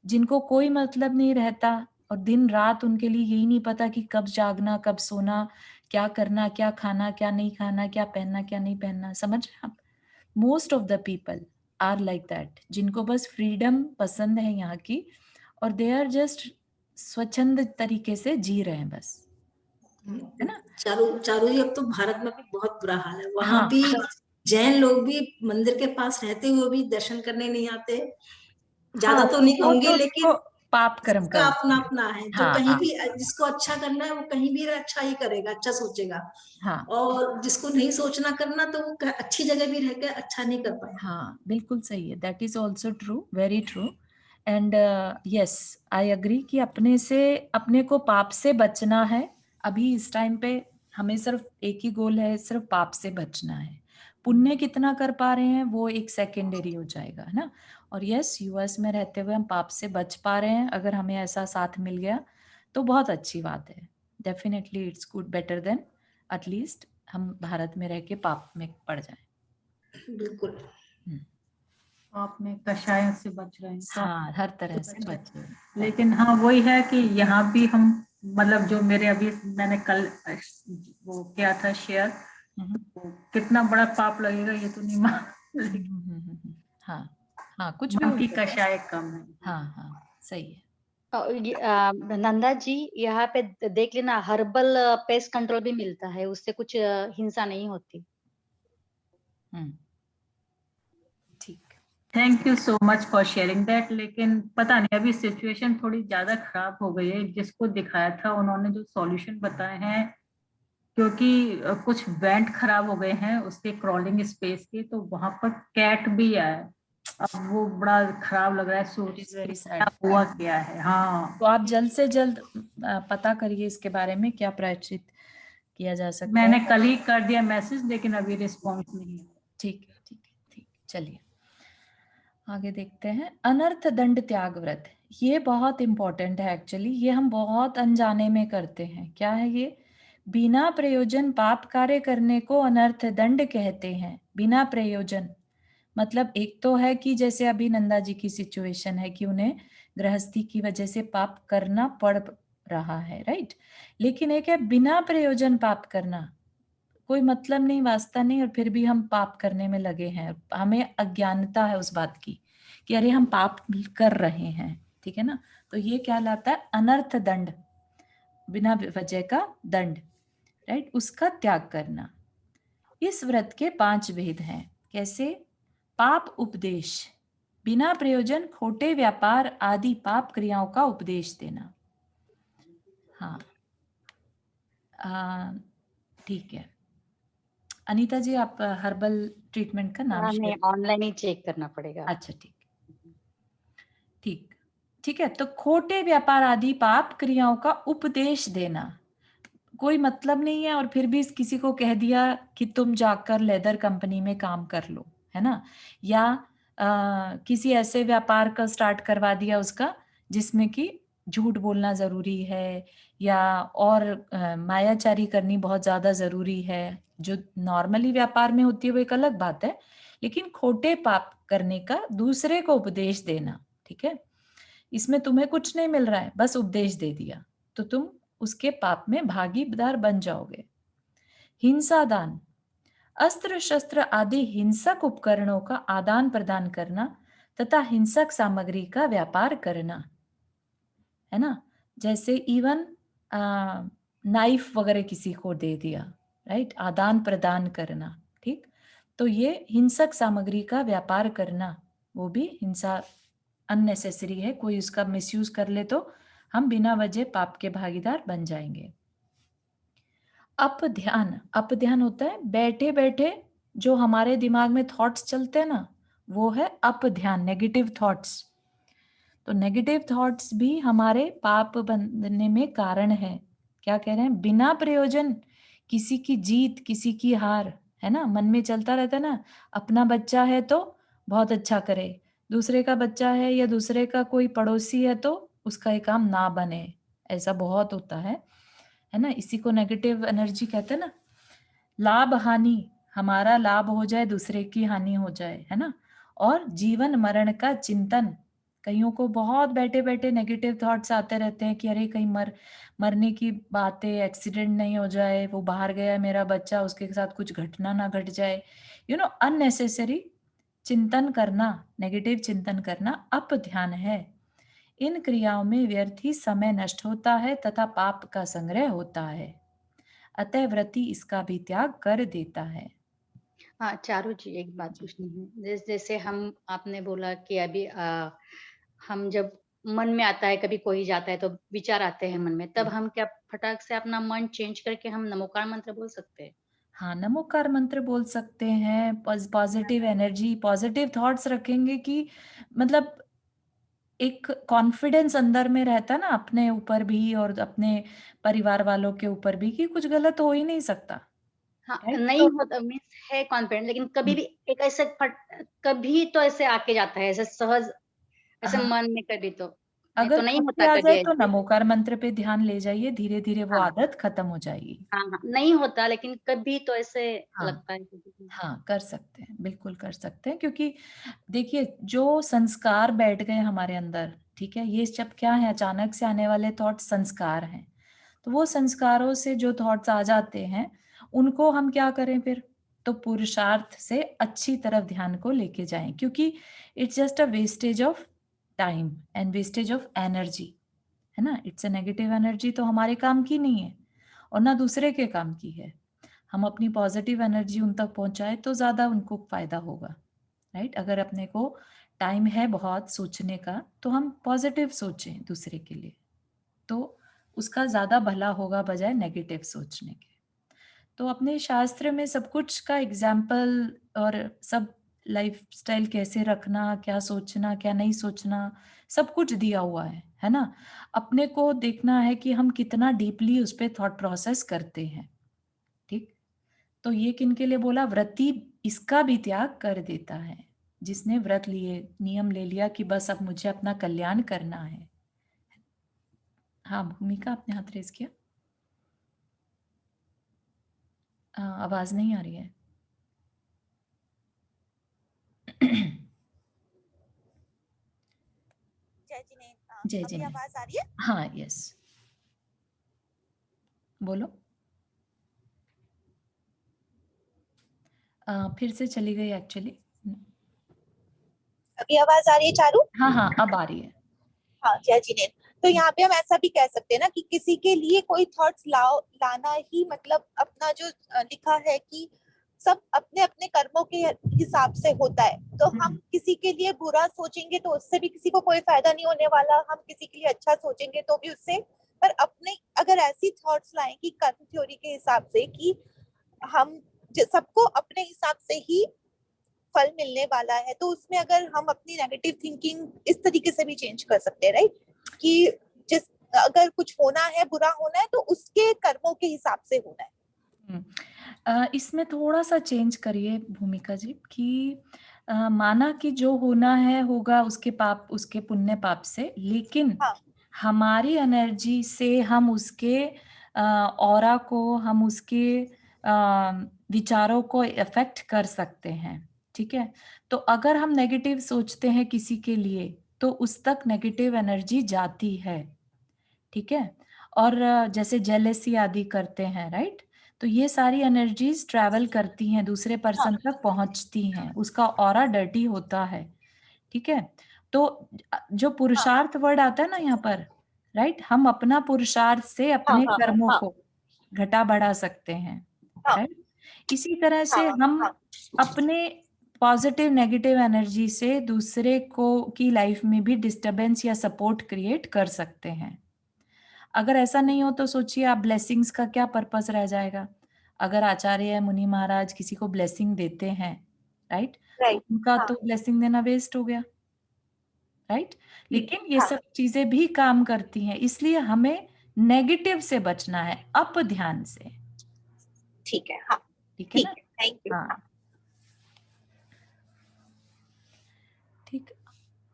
जिनको कोई मतलब नहीं रहता और दिन रात उनके लिए यही नहीं पता कि कब जागना कब सोना, क्या करना क्या खाना क्या नहीं खाना, क्या पहनना क्या नहीं पहनना, समझ रहे हैं आप? Most of the people are like that, जिनको बस फ्रीडम पसंद है यहाँ की और दे आर जस्ट स्वच्छंद तरीके से जी रहे हैं बस, है ना? चारू जी, अब तो भारत में भी बहुत बुरा हाल है। वहां हाँ, भी जैन लोग भी मंदिर के पास रहते हुए भी दर्शन करने नहीं आते। ज्यादा हाँ, तो नहीं वो कहूंगी, तो लेकिन देखो पाप कर्म सबका का अपना विषय है। अपना है। जो हाँ, कहीं हाँ, भी जिसको अच्छा करना है वो कहीं भी अच्छा ही करेगा, अच्छा सोचेगा। हाँ, और जिसको नहीं सोचना करना तो वो अच्छी जगह भी रहकर अच्छा नहीं कर पाएगा। हाँ, बिल्कुल सही है। That is also true, very true. And yes, I agree कि अपने से, अपने को पाप से बचना है। अभी इस टाइम पे हमें सिर्फ एक ही गोल है, सिर्फ पाप से बचना है। पुण्य कितना कर पा रहे हैं वो एक सेकेंडरी हो जाएगा, है ना? और यस, यूएस में रहते हुए हम पाप से बच पा रहे हैं, अगर हमें ऐसा साथ मिल गया तो बहुत अच्छी बात है। Definitely it's good, better than at least हम भारत में रह के पाप में पड़ जाए। बिल्कुल। आपने कषायों से बच रहे हैं तो हाँ, हर तरह से बचे। लेकिन हाँ वही है कि यहाँ भी हम मतलब जो मेरे अभी मैंने कल वो किया था शेयर, तो कितना बड़ा पाप लगेगा ये तो नहीं हाँ हाँ, कुछ भी मन हो की सकता है। कषाय कम है। हाँ हाँ, सही है। नंदा जी, यहाँ पे देख लेना, हर्बल पेस्ट कंट्रोल भी मिलता है, उससे कुछ हिंसा नहीं होती। ठीक। Thank you so much for sharing that. लेकिन पता नहीं अभी सिचुएशन थोड़ी ज्यादा खराब हो गई है। जिसको दिखाया था उन्होंने जो सॉल्यूशन बताए हैं, क्योंकि कुछ वेंट खराब हो गए हैं उसके क्रॉलिंग स्पेस के, तो वहां पर कैट भी आया। अब वो बड़ा खराब लग रहा है, सोच इट इज वेरी क्या सैड। हुआ क्या है। हाँ, तो आप जल्द से जल्द पता करिए इसके बारे में क्या प्रायश्चित किया जा सकता मैंने है। कल ही कर दिया मैसेज, लेकिन अभी रिस्पॉन्स नहीं है। ठीक है, ठीक है, ठीक। चलिए आगे देखते हैं। अनर्थ दंड त्याग व्रत, ये बहुत इंपॉर्टेंट है एक्चुअली। ये हम बहुत अनजाने में करते हैं। क्या है ये? बिना प्रयोजन पाप कार्य करने को अनर्थ दंड कहते हैं। बिना प्रयोजन मतलब एक तो है कि जैसे अभी नंदा जी की सिचुएशन है कि उन्हें गृहस्थी की वजह से पाप करना पड़ रहा है, राइट। लेकिन एक है बिना प्रयोजन पाप करना, कोई मतलब नहीं, वास्ता नहीं, और फिर भी हम पाप करने में लगे हैं। हमें अज्ञानता है उस बात की कि अरे हम पाप कर रहे हैं, ठीक है ना। तो ये क्या लाता है? अनर्थ दंड, बिना वजह का दंड, राइट, उसका त्याग करना। इस व्रत के 5 भेद हैं। कैसे? पाप उपदेश, बिना प्रयोजन खोटे व्यापार आदि पाप क्रियाओं का उपदेश देना। हाँ, ठीक है। अनीता जी, आप हर्बल ट्रीटमेंट का नाम नहीं, शेयर। ऑनलाइन ही चेक करना पड़ेगा। अच्छा, ठीक ठीक ठीक है। तो खोटे व्यापार आदि पाप क्रियाओं का उपदेश देना, कोई मतलब नहीं है और फिर भी किसी को कह दिया कि तुम जाकर लेदर कंपनी में काम कर लो, है ना। या किसी ऐसे व्यापार का स्टार्ट करवा दिया उसका जिसमें कि झूठ बोलना जरूरी है, या और मायाचारी करनी बहुत ज्यादा जरूरी है। जो नॉर्मली व्यापार में होती है वो एक अलग बात है, लेकिन खोटे पाप करने का दूसरे को उपदेश देना, ठीक है। इसमें तुम्हें कुछ नहीं मिल रहा है, बस उपदेश दे दिया, तो तुम उसके पाप में भागीदार बन जाओगे। हिंसा दान, अस्त्र शस्त्र आदि हिंसक उपकरणों का आदान प्रदान करना तथा हिंसक सामग्री का व्यापार करना, है ना। जैसे इवन नाइफ वगैरह किसी को दे दिया, राइट, आदान प्रदान करना, ठीक। तो ये हिंसक सामग्री का व्यापार करना, वो भी हिंसा अननेसेसरी है। कोई उसका मिसयूज कर ले तो हम बिना वजह पाप के भागीदार बन जाएंगे। अपध्यान, अपध्यान होता है बैठे बैठे जो हमारे दिमाग में थॉट्स चलते हैं ना, वो है अपध्यान, नेगेटिव थॉट्स। तो नेगेटिव थॉट्स भी हमारे पाप बनने में कारण है। क्या कह रहे हैं? बिना प्रयोजन किसी की जीत, किसी की हार, है ना, मन में चलता रहता है ना। अपना बच्चा है तो बहुत अच्छा करे, दूसरे का बच्चा है या दूसरे का कोई पड़ोसी है तो उसका ये काम ना बने, ऐसा बहुत होता है ना। इसी को नेगेटिव एनर्जी कहते हैं ना। लाभ हानि, हमारा लाभ हो जाए दूसरे की हानि हो जाए, है ना। और जीवन मरण का चिंतन, कईयों को बहुत बैठे बैठे नेगेटिव थॉट्स आते रहते हैं कि अरे कहीं मरने की बातें, एक्सीडेंट नहीं हो जाए, वो बाहर गया है मेरा बच्चा, उसके साथ कुछ घटना ना घट जाए, अननेसेसरी चिंतन करना, नेगेटिव चिंतन करना अप ध्यान है। इन क्रियाओं में व्यर्थ ही समय नष्ट होता है तथा पाप का संग्रह होता है, अतः व्रती इसका भी त्याग कर देता है। हाँ, चारू जी, एक बात जी। पूछनी है। जैसे हम, आपने बोला कि अभी हम जब मन में आता है, कभी कोई जाता है तो विचार आते हैं मन में, तब हम क्या फटाक से अपना मन चेंज करके हम नमोकार मंत्र बोल सकते हैं? हाँ, नमोकार मंत्र बोल सकते हैं। पॉजिटिव एनर्जी, पॉजिटिव थॉट्स रखेंगे कि मतलब एक कॉन्फिडेंस अंदर में रहता ना अपने ऊपर भी और अपने परिवार वालों के ऊपर भी कि कुछ गलत हो ही नहीं सकता, हाँ, राइट। नहीं तो होता मीन्स है कॉन्फिडेंट, लेकिन कभी भी एक ऐसे कभी तो ऐसे आके जाता है, ऐसे सहज, ऐसे हाँ, मन में कभी तो, नहीं अगर तो नहीं खुद से होता आ कभी जाए तो ऐसे। नमोकार मंत्र पे ध्यान ले जाइए, धीरे धीरे वो हाँ, आदत खत्म हो जाएगी। हाँ, हाँ, नहीं होता, लेकिन कभी तो ऐसे हाँ लगता है कभी। हाँ, कर सकते हैं, बिल्कुल कर सकते हैं, क्योंकि देखिए जो संस्कार बैठ गए हमारे अंदर, ठीक है, ये सब क्या है? अचानक से आने वाले थॉट संस्कार हैं। तो वो संस्कारों से जो थॉट्स आ जाते हैं उनको हम क्या करें फिर? तो पुरुषार्थ से अच्छी तरफ ध्यान को लेके जाएं, क्योंकि it's just a wastage of time and wastage of energy, है ना? इट्स अ नेगेटिव एनर्जी, तो हमारे काम की नहीं है और ना दूसरे के काम की है। हम अपनी पॉजिटिव एनर्जी उन तक पहुंचाए तो ज्यादा उनको फायदा होगा, राइट? अगर अपने को टाइम है बहुत सोचने का, तो हम पॉजिटिव सोचें दूसरे के लिए, तो उसका ज्यादा भला होगा बजाय नेगेटिव सोचने के। तो अपने शास्त्र में सब कुछ का एग्जाम्पल और सब लाइफस्टाइल कैसे रखना, क्या सोचना, क्या नहीं सोचना, सब कुछ दिया हुआ है ना? अपने को देखना है कि हम कितना डीपली उस पे थॉट प्रोसेस करते हैं, ठीक? तो ये किनके लिए बोला? व्रती इसका भी त्याग कर देता है, जिसने व्रत लिए, नियम ले लिया कि बस अब मुझे अपना कल्याण करना है। हाँ भूमिका, आपने हाथ रेज किया। आवाज नहीं आ रही है। जय जिनेन्द्र, जय अभी जिनेन्द्र। आवाज आ रही है? हाँ, यस, बोलो। फिर से चली गई एक्चुअली। अभी आवाज आ रही है चारू? हाँ हाँ, अब आ रही है। हाँ, जय जिनेन्द्र। तो यहाँ पे हम ऐसा भी कह सकते हैं ना कि किसी के लिए कोई थॉट्स लाना ही मतलब अपना जो लिखा है कि सब अपने अपने कर्मों के हिसाब से होता है। तो हम किसी के लिए बुरा सोचेंगे तो उससे भी किसी को कोई फायदा नहीं होने वाला, हम किसी के लिए अच्छा सोचेंगे तो भी उससे, पर अपने अगर ऐसी थॉट्स लाएं कि कर्म थ्योरी के हिसाब से कि हम सबको अपने हिसाब से ही फल मिलने वाला है, तो उसमें अगर हम अपनी नेगेटिव थिंकिंग इस तरीके से भी चेंज कर सकते हैं, राइट? कि जिस अगर कुछ होना है, बुरा होना है, तो उसके कर्मों के हिसाब से होना है। इसमें थोड़ा सा चेंज करिए भूमिका जी कि माना कि जो होना है होगा उसके पाप, उसके पुण्य पाप से, लेकिन हाँ। हमारी एनर्जी से हम उसके ऑरा को, हम उसके विचारों को इफेक्ट कर सकते हैं, ठीक है? तो अगर हम नेगेटिव सोचते हैं किसी के लिए तो उस तक नेगेटिव एनर्जी जाती है, ठीक है? और जैसे जेलेसी आदि करते हैं, राइट? तो ये सारी एनर्जीज ट्रैवल करती हैं, दूसरे पर्सन तक पहुंचती हैं, उसका ऑरा डर्टी होता है, ठीक है? तो जो पुरुषार्थ वर्ड आता है ना यहाँ पर, राइट? हम अपना पुरुषार्थ से अपने कर्मों को घटा बढ़ा सकते हैं, राइट? इसी तरह से हम अपने पॉजिटिव नेगेटिव एनर्जी से दूसरे को की लाइफ में भी डिस्टरबेंस या सपोर्ट क्रिएट कर सकते हैं। अगर ऐसा नहीं हो तो सोचिए आप ब्लेसिंग्स का क्या पर्पस रह जाएगा? अगर आचार्य मुनि महाराज किसी को ब्लेसिंग देते हैं, राइट? तो उनका तो ब्लेसिंग देना वेस्ट हो गया, राइट? लेकिन ये सब चीजें भी काम करती हैं, इसलिए हमें नेगेटिव से बचना है, अप ध्यान से। ठीक है, हाँ, ठीक है ना? Thank you. हाँ, ठीक।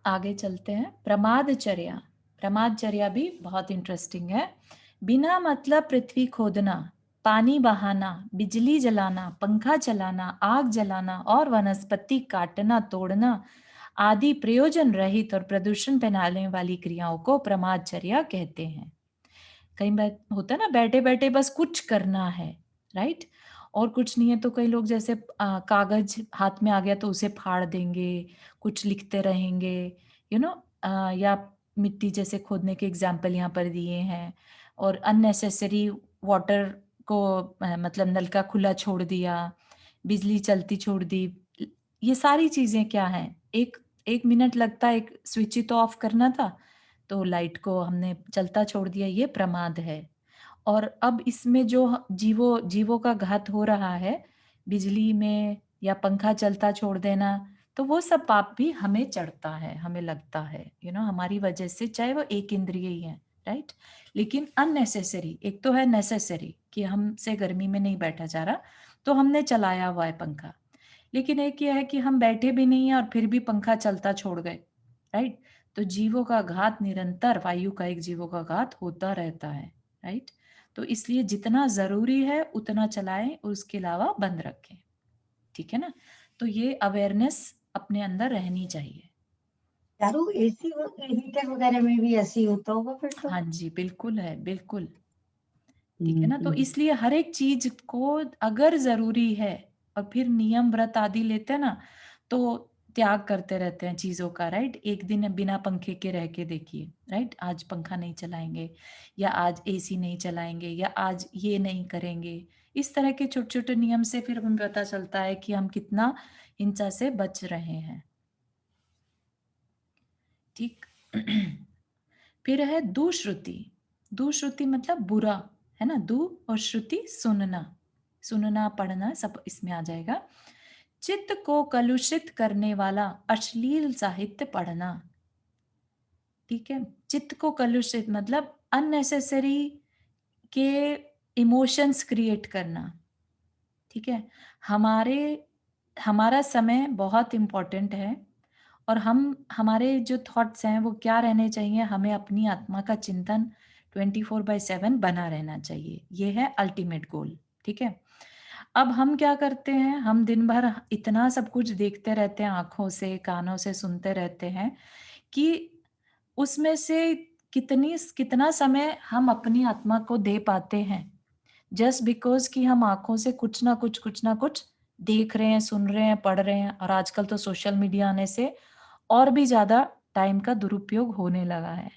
आगे चलते हैं। प्रमादचर्या। प्रमादचर्या भी बहुत इंटरेस्टिंग है। बिना मतलब पृथ्वी खोदना, पानी बहाना, बिजली जलाना, पंखा चलाना, आग जलाना और वनस्पति काटना तोड़ना आदि प्रयोजन रहित और प्रदूषण फैलाने वाली क्रियाओं को प्रमादचर्या कहते हैं। कई बार होता है ना, बैठे बैठे बस कुछ करना है, राइट? और कुछ नहीं है तो कई लोग जैसे कागज हाथ में आ गया तो उसे फाड़ देंगे, कुछ लिखते रहेंगे, या मिट्टी जैसे खोदने के एग्जाम्पल यहाँ पर दिए हैं। और अननेसेसरी वाटर को मतलब नल का खुला छोड़ दिया, बिजली चलती छोड़ दी। ये सारी चीजें क्या हैं? एक एक मिनट लगता है एक स्विच तो ऑफ करना था, तो लाइट को हमने चलता छोड़ दिया, ये प्रमाद है। और अब इसमें जो जीवों का घात हो रहा है बिजली में या पंखा चलता छोड़ देना, तो वो सब पाप भी हमें चढ़ता है, हमें लगता है, हमारी वजह से, चाहे वो एक इंद्रिय ही है, राइट? लेकिन अननेसेसरी, एक तो है नेसेसरी कि हमसे गर्मी में नहीं बैठा जा रहा तो हमने चलाया हुआ है पंखा, लेकिन एक यह है कि हम बैठे भी नहीं है और फिर भी पंखा चलता छोड़ गए, राइट? तो जीवों का घात निरंतर, वायु का एक जीवों का घात होता रहता है, राइट? तो इसलिए जितना जरूरी है उतना चलाएं और उसके अलावा बंद रखें, ठीक है ना? तो ये अवेयरनेस अपने अंदर रहनी चाहिए। चारू, एसी हीटर वगैरह में भी ऐसे ही होता होगा फिर तो? हाँ जी, बिल्कुल है, बिल्कुल। ठीक है ना। तो इसलिए हर एक चीज को अगर जरूरी है और फिर नियम व्रत आदि लेते हैं ना, तो त्याग करते रहते हैं चीजों का, राइट। एक दिन बिना पंखे के रह के देखिए, राइट। आज पंखा नहीं चलाएंगे, या आज एसी नहीं चलाएंगे, या आज ये नहीं करेंगे। इस तरह के छोटे छोटे नियम से फिर हमें पता चलता है कि हम कितना हिंसा से बच रहे हैं, ठीक। फिर है दुश्रुति। दुश्रुति मतलब बुरा, है ना। दु और श्रुति सुनना, सुनना पढ़ना सब इसमें आ जाएगा। चित्त को कलुषित करने वाला अश्लील साहित्य पढ़ना, ठीक है। चित्त को कलुषित मतलब अननेसेसरी के इमोशंस क्रिएट करना, ठीक है। हमारा समय बहुत इम्पोर्टेंट है, और हमारे जो थॉट्स हैं वो क्या रहने चाहिए, हमें अपनी आत्मा का चिंतन 24/7 बना रहना चाहिए। ये है अल्टीमेट गोल, ठीक है। अब हम क्या करते हैं, हम दिन भर इतना सब कुछ देखते रहते हैं, आंखों से कानों से सुनते रहते हैं, कि उसमें से कितना समय हम अपनी आत्मा को दे पाते हैं, जस्ट बिकॉज कि हम आंखों से कुछ ना कुछ देख रहे हैं, सुन रहे हैं, पढ़ रहे हैं। और आजकल तो सोशल मीडिया आने से और भी ज्यादा टाइम का दुरुपयोग होने लगा है,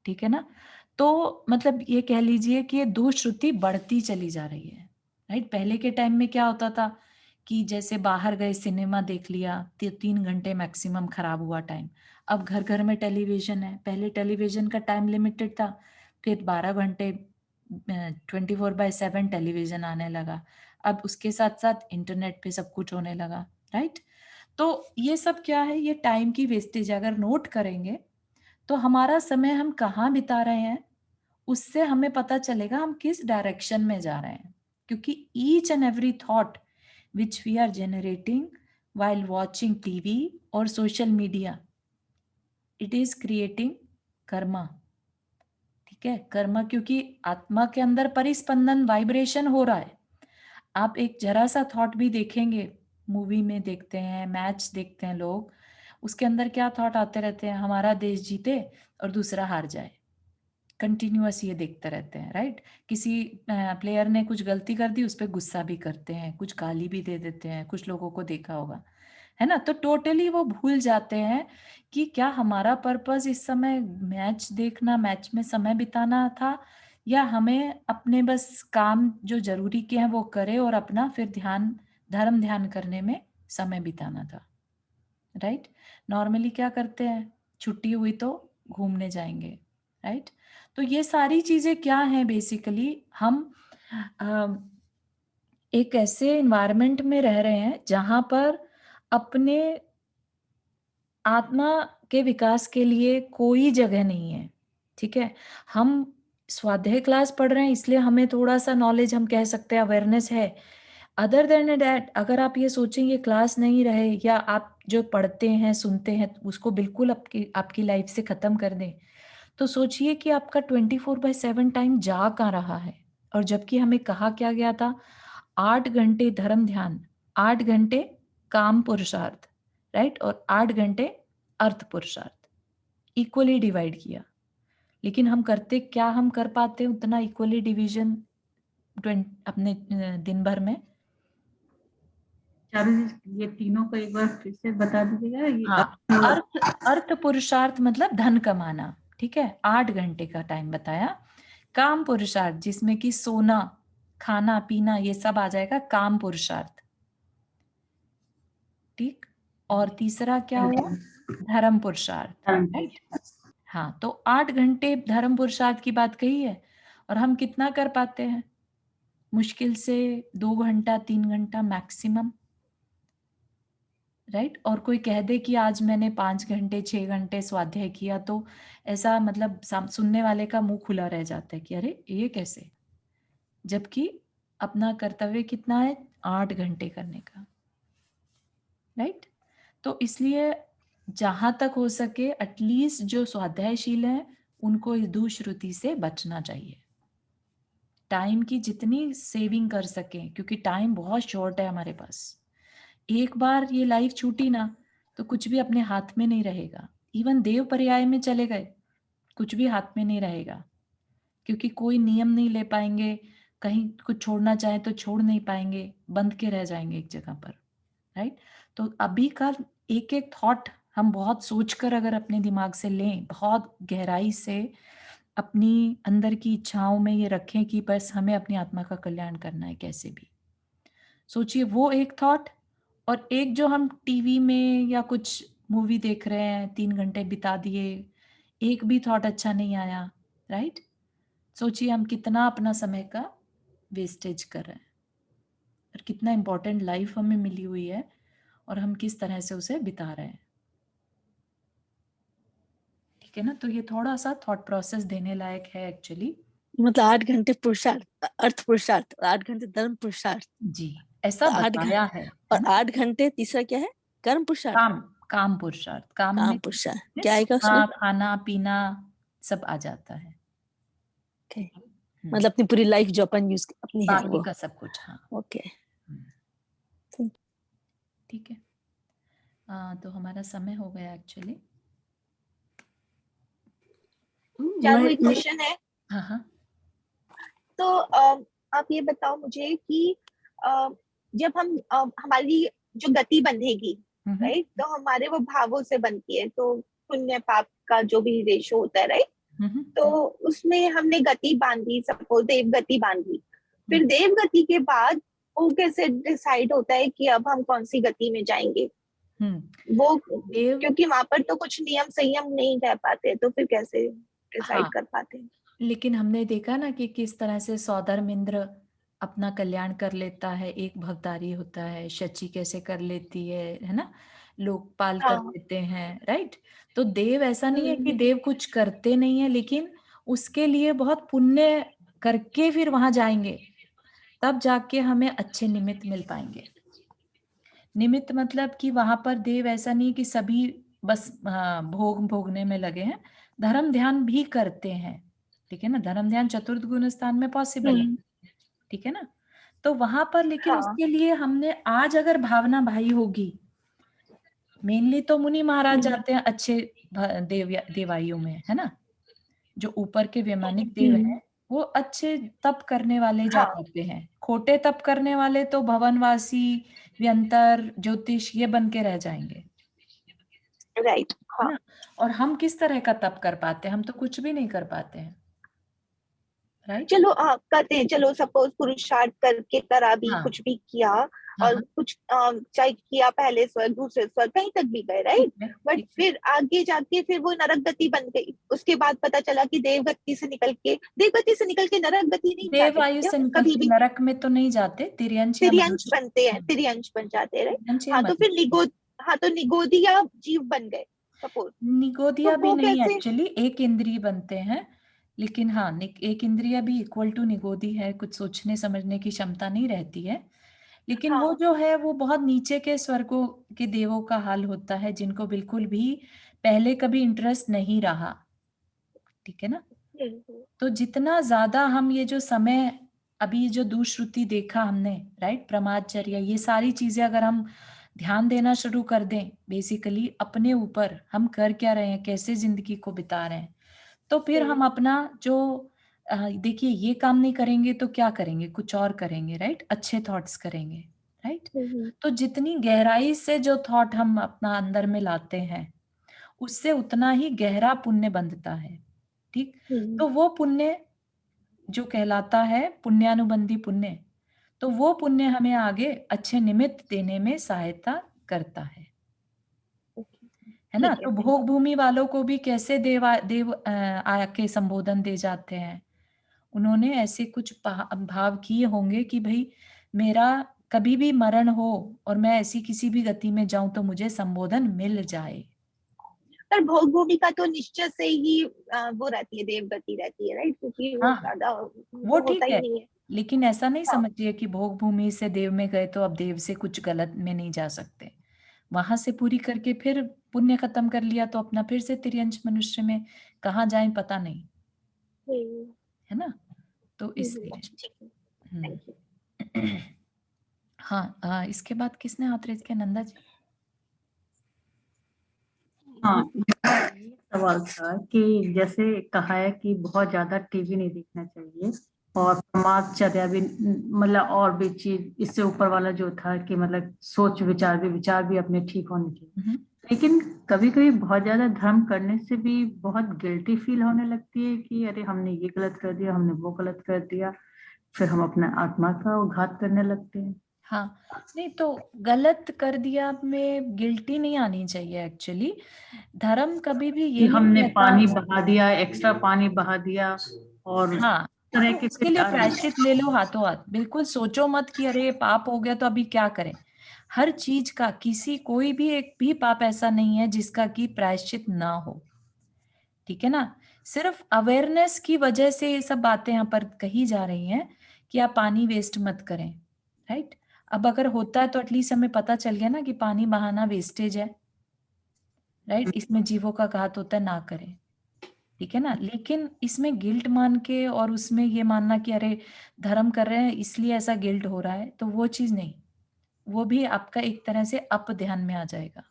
ठीक है ना। तो मतलब ये कह लीजिए कि ये दुश्रुति बढ़ती चली जा रही है, राइट। पहले के टाइम में क्या होता था कि जैसे बाहर गए, सिनेमा देख लिया, 3 घंटे मैक्सिमम खराब हुआ टाइम। अब घर घर में टेलीविजन है। पहले टेलीविजन का टाइम लिमिटेड था, फिर 12 घंटे 24/7 टेलीविजन आने लगा। अब उसके साथ साथ इंटरनेट पे सब कुछ होने लगा, राइट। तो ये सब क्या है, ये टाइम की वेस्टेज। अगर नोट करेंगे तो हमारा समय हम कहाँ बिता रहे हैं, उससे हमें पता चलेगा हम किस डायरेक्शन में जा रहे हैं। क्योंकि each and every thought which we are generating while watching TV और social media, it is creating karma, ठीक है। कर्मा, क्योंकि आत्मा के अंदर परिस्पंदन, वाइब्रेशन हो रहा है। आप एक जरा सा थॉट भी देखेंगे, मूवी में देखते हैं, मैच देखते हैं लोग, उसके अंदर क्या थॉट आते रहते हैं, हमारा देश जीते और दूसरा हार जाए। कंटिन्यूअस ये देखते रहते हैं, राइट। किसी प्लेयर ने कुछ गलती कर दी, उस पर गुस्सा भी करते हैं, कुछ गाली भी दे देते हैं, कुछ लोगों को देखा होगा, है ना। तो टोटली वो भूल जाते हैं कि क्या हमारा पर्पस इस समय मैच देखना, मैच में समय बिताना था, या हमें अपने बस काम जो जरूरी के हैं वो करें और अपना फिर धर्म ध्यान करने में समय बिताना था, राइट। नॉर्मली क्या करते हैं, छुट्टी हुई तो घूमने जाएंगे, राइट। तो ये सारी चीजें क्या हैं, बेसिकली हम एक ऐसे एनवायरनमेंट में रह रहे हैं जहां पर अपने आत्मा के विकास के लिए कोई जगह नहीं है, ठीक है। हम स्वाध्याय क्लास पढ़ रहे हैं, इसलिए हमें थोड़ा सा नॉलेज, हम कह सकते हैं अवेयरनेस है। अदर देन दैट, अगर आप ये सोचेंगे क्लास नहीं रहे, या आप जो पढ़ते हैं सुनते हैं उसको बिल्कुल आपकी लाइफ से खत्म कर दें, तो सोचिए कि आपका 24/7 टाइम जा कहाँ रहा है। और जबकि हमें कहा क्या गया था, 8 घंटे धर्म ध्यान, 8 घंटे काम पुरुषार्थ, राइट, और 8 घंटे अर्थ पुरुषार्थ, इक्वली डिवाइड किया। लेकिन हम करते क्या, हम कर पाते उतना इक्वली डिवीजन अपने दिन भर में? चारू जी, ये तीनों को एक बार फिर से बता दीजिएगा। हाँ, अर्थ पुरुषार्थ मतलब धन कमाना, ठीक है, 8 घंटे का टाइम बताया। काम पुरुषार्थ जिसमें कि सोना, खाना पीना ये सब आ जाएगा, काम पुरुषार्थ, ठीक। और तीसरा क्या हुआ, धर्म पुरुषार्थ, राइट। हाँ, तो 8 घंटे धर्म पुरुषार्थ की बात कही है, और हम कितना कर पाते हैं, मुश्किल से 2 घंटा 3 घंटा मैक्सिमम, राइट। और कोई कह दे कि आज मैंने 5 घंटे 6 घंटे स्वाध्याय किया, तो ऐसा मतलब सुनने वाले का मुंह खुला रह जाता है कि अरे ये कैसे, जबकि अपना कर्तव्य कितना है, 8 घंटे करने का, राइट। तो इसलिए जहां तक हो सके एटलीस्ट जो स्वाध्यायशील है उनको इस दुश्रुति से बचना चाहिए। टाइम की जितनी सेविंग कर सके, क्योंकि टाइम बहुत शॉर्ट है हमारे पास। एक बार ये लाइफ छूटी ना तो कुछ भी अपने हाथ में नहीं रहेगा। इवन देव पर्याय में चले गए, कुछ भी हाथ में नहीं रहेगा, क्योंकि कोई नियम नहीं ले पाएंगे, कहीं कुछ छोड़ना चाहे तो छोड़ नहीं पाएंगे, बंध के रह जाएंगे एक जगह पर, राइट। तो अभी का एक एक थॉट हम बहुत सोचकर अगर अपने दिमाग से लें, बहुत गहराई से अपनी अंदर की इच्छाओं में ये रखें कि बस हमें अपनी आत्मा का कल्याण करना है, कैसे भी सोचिए वो एक थॉट, और एक जो हम टीवी में या कुछ मूवी देख रहे हैं 3 घंटे बिता दिए, एक भी थॉट अच्छा नहीं आया, राइट। सोचिए हम कितना अपना समय का वेस्टेज कर रहे हैं और कितना इम्पोर्टेंट लाइफ हमें मिली हुई है और हम किस तरह से उसे बिता रहे हैं, ठीक है ना। तो ये थोड़ा सा थॉट प्रोसेस देने लायक है एक्चुअली। मतलब 8 घंटे पुरुषार्थ, अर्थ पुरुषार्थ, 8 घंटे धर्म पुरुषार्थ, जी, ऐसा 8 बताया घंटे है और ना? 8 घंटे तीसरा क्या है? कर्म पुरुषार्थ, काम, काम पुरुषार्थ, काम काम में पुरुषार्थ क्या आएगा सोना, उसमें? खाना पीना सब आ जाता है। ओके, हम्म, मतलब अपनी पूरी लाइफ जो अपन यूज अपनी है बाकी वो। का सब कुछ, हाँ। ओके, हम्म, ठीक है। तो हमारा समय हो गया एक्चुअली। चारू, एक क्वेश्चन है। हाँ हाँ। तो आप ये बताओ मुझे कि जब हम हमारी जो गति बंधेगी, राइट, तो हमारे वो भावों से बनती है, तो पुण्य पाप का जो भी रेशो होता है, राइट, तो उसमें हमने गति बांधी, सपोज देव गति बांधी, फिर देव गति के बाद वो कैसे डिसाइड होता है कि अब हम कौन सी गति में जाएंगे? वो क्योंकि वहां पर तो कुछ नियम संयम नहीं रह पाते, तो फिर कैसे डिसाइड कर पाते हैं? लेकिन हमने देखा ना कि किस तरह से सौधर्म इंद्र अपना कल्याण कर लेता है, एक भगतारी होता है, शची कैसे कर लेती है ना, लोकपाल कर लेते हैं, राइट। तो देव ऐसा नहीं है कि देव कुछ करते नहीं है, लेकिन उसके लिए बहुत पुण्य करके फिर वहां जाएंगे, तब जाके हमें अच्छे निमित्त मिल पाएंगे। निमित्त मतलब कि वहां पर देव ऐसा नहीं कि सभी बस भोग भोगने में लगे हैं, धर्म ध्यान भी करते हैं, ठीक है ना। धर्म ध्यान चतुर्थ गुण स्थान में पॉसिबल है, ठीक है ना। तो वहां पर लेकिन उसके लिए हमने आज अगर भावना भाई होगी, मेनली तो मुनि महाराज जाते हैं अच्छे देवाइयों में, है ना, जो ऊपर के वैमानिक देव हैं वो अच्छे तप करने वाले जा पाते हैं। खोटे तप करने वाले तो भवनवासी, व्यंतर, ज्योतिष ये बन के रह जाएंगे, राइट। है ना। और हम किस तरह का तप कर पाते हैं? हम तो कुछ भी नहीं कर पाते हैं, राइट। चलो करते हैं, चलो सपोज पुरुषार्थ करके करा भी, कुछ भी किया, और कुछ चाहे किया पहले स्वर्ग दूसरे स्वर्ग कहीं तक भी गए, राइट, बट फिर आगे जाके फिर वो नरक गति बन गई। उसके बाद पता चला कि देव गति से निकल के नरक गति नहीं जाते देवायु से निकल कभी के भी, नरक में तो नहीं जाते, तिर्यंश या तिर्यंश मनुष्य। बनते हैं, तिर्यंश बन जाते हैं, तिर्यंश या हाँ, तो फिर निगोदिया जीव बन गए सपोज, निगोदिया तो भी वो नहीं, कैसे? एक्चुअली एक इंद्रिय बनते हैं, लेकिन हाँ एक इंद्रिय भी इक्वल टू निगोदी है, कुछ सोचने समझने की क्षमता नहीं रहती है, लेकिन वो जो है वो बहुत नीचे के स्वर्गों के देवों का हाल होता है, जिनको बिल्कुल भी पहले कभी इंटरेस्ट नहीं रहा, ठीक है ना। तो जितना ज्यादा हम ये जो समय, अभी जो दुश्रुति देखा हमने, राइट, प्रमादचर्य, ये सारी चीजें अगर हम ध्यान देना शुरू कर दें बेसिकली अपने ऊपर, हम कर क्या रहे हैं, कैसे जिंदगी को बिता रहे हैं, तो फिर हम अपना जो देखिए ये काम नहीं करेंगे तो क्या करेंगे, कुछ और करेंगे, राइट, अच्छे थॉट्स करेंगे, राइट। तो जितनी गहराई से जो थॉट हम अपना अंदर में लाते हैं, उससे उतना ही गहरा पुण्य बंधता है, ठीक। तो वो पुण्य जो कहलाता है पुण्यानुबंधी पुण्य, तो वो पुण्य हमें आगे अच्छे निमित्त देने में सहायता करता है ना। तो भोग भूमि वालों को भी कैसे देव आके संबोधन दे जाते हैं, उन्होंने ऐसे कुछ भाव किए होंगे कि भाई मेरा कभी भी मरण हो और मैं ऐसी किसी भी गति में जाऊं तो मुझे संबोधन मिल जाए। पर भोग भूमि का तो निश्चय से ही वो रहती है, देव गति रहती है, राइट, क्योंकि वो ज्यादा वो होता ठीक ही है, नहीं है। लेकिन ऐसा नहीं समझिए कि भोग भूमि से देव में गए तो अब देव से कुछ गलत में नहीं जा सकते, वहां से पूरी करके फिर पुण्य खत्म कर लिया तो अपना फिर से तिर्यंश मनुष्य में कहाँ जाए पता नहीं, है ना। तो इसलिए हाँ, इसके बाद किसने हाथ रेज किया? नंदा जी। हाँ, ये सवाल था कि जैसे कहा है कि बहुत ज्यादा टीवी नहीं देखना चाहिए और समाजचर्या भी, मतलब और भी चीज इससे ऊपर वाला जो था कि मतलब सोच विचार भी अपने ठीक होने चाहिए। लेकिन कभी कभी बहुत ज्यादा धर्म करने से भी बहुत गिल्टी फील होने लगती है कि अरे हमने ये गलत कर दिया, हमने वो गलत कर दिया, फिर हम अपना आत्मा का घात करने लगते हैं। हाँ, नहीं तो गलत कर दिया में गिल्टी नहीं आनी चाहिए एक्चुअली। धर्म कभी भी कि ये नहीं हमने कहता। पानी बहा दिया, एक्स्ट्रा पानी बहा दिया और हाँ, तरह तो के उसके लिए प्रायश्चित ले लो हाथों हाथ। बिल्कुल सोचो मत कि अरे पाप हो गया तो अभी क्या करें। हर चीज का कोई भी एक भी पाप ऐसा नहीं है जिसका कि प्रायश्चित ना हो, ठीक है ना। सिर्फ अवेयरनेस की वजह से ये सब बातें यहाँ पर कही जा रही हैं कि आप पानी वेस्ट मत करें, राइट। अब अगर होता है तो एटलीस्ट हमें पता चल गया ना कि पानी बहाना वेस्टेज है, राइट। इसमें जीवों का घात होता है, ना करें, ठीक है ना। लेकिन इसमें गिल्ट मान के और उसमें ये मानना कि अरे धर्म कर रहे हैं इसलिए ऐसा गिल्ट हो रहा है, तो वो चीज नहीं। वो भी आपका एक तरह से अप ध्यान में आ जाएगा,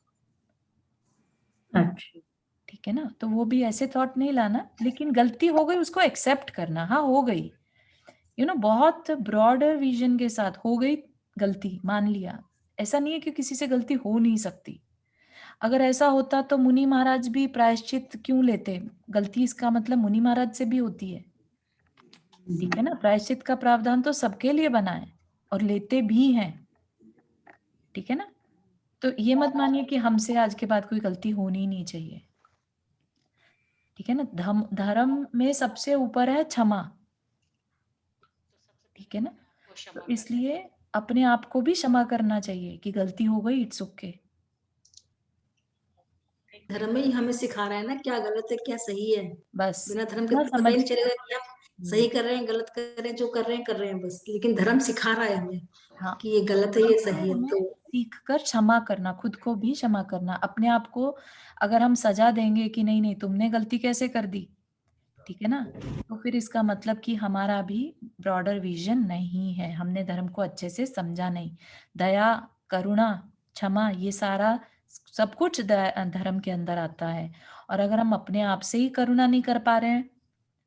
अच्छा, ठीक है ना। तो वो भी ऐसे थॉट नहीं लाना, लेकिन गलती हो गई उसको एक्सेप्ट करना। हाँ हो गई, बहुत ब्रॉडर विजन के साथ हो गई गलती, मान लिया। ऐसा नहीं है कि किसी से गलती हो नहीं सकती। अगर ऐसा होता तो मुनि महाराज भी प्रायश्चित क्यों लेते? गलती इसका मतलब मुनि महाराज से भी होती है, ठीक है ना। प्रायश्चित का प्रावधान तो सबके लिए बना है और लेते भी हैं, ठीक है ना। तो ये मत मानिए कि हमसे आज के बाद कोई गलती होनी ही नहीं चाहिए, ठीक है ना। धर्म में सबसे ऊपर है क्षमा, ठीक है ना। तो इसलिए अपने आप को भी क्षमा करना चाहिए कि गलती हो गई, इट्स ओके। धर्म में ही हमें सिखा रहा है ना क्या गलत है क्या सही है। बस बिना धर्म के इतना तो पता समझ, ही नहीं चलेगा कि हम सही कर रहे हैं गलत कर रहे हैं, जो कर रहे हैं बस। लेकिन धर्म सिखा रहा है हमें हाँ, कि ये गलत है ये सही है। तो सीख कर क्षमा करना, खुद को भी क्षमा करना। अपने आप को अगर हम सजा देंगे कि नहीं नहीं तुमने गलती कैसे कर दी, ठीक है ना, तो फिर इसका मतलब कि हमारा भी ब्रॉडर विजन नहीं है, हमने धर्म को अच्छे से समझा नहीं। दया, करुणा, क्षमा, ये सारा सब कुछ धर्म के अंदर आता है। और अगर हम अपने आप से ही करुणा नहीं कर पा रहे हैं,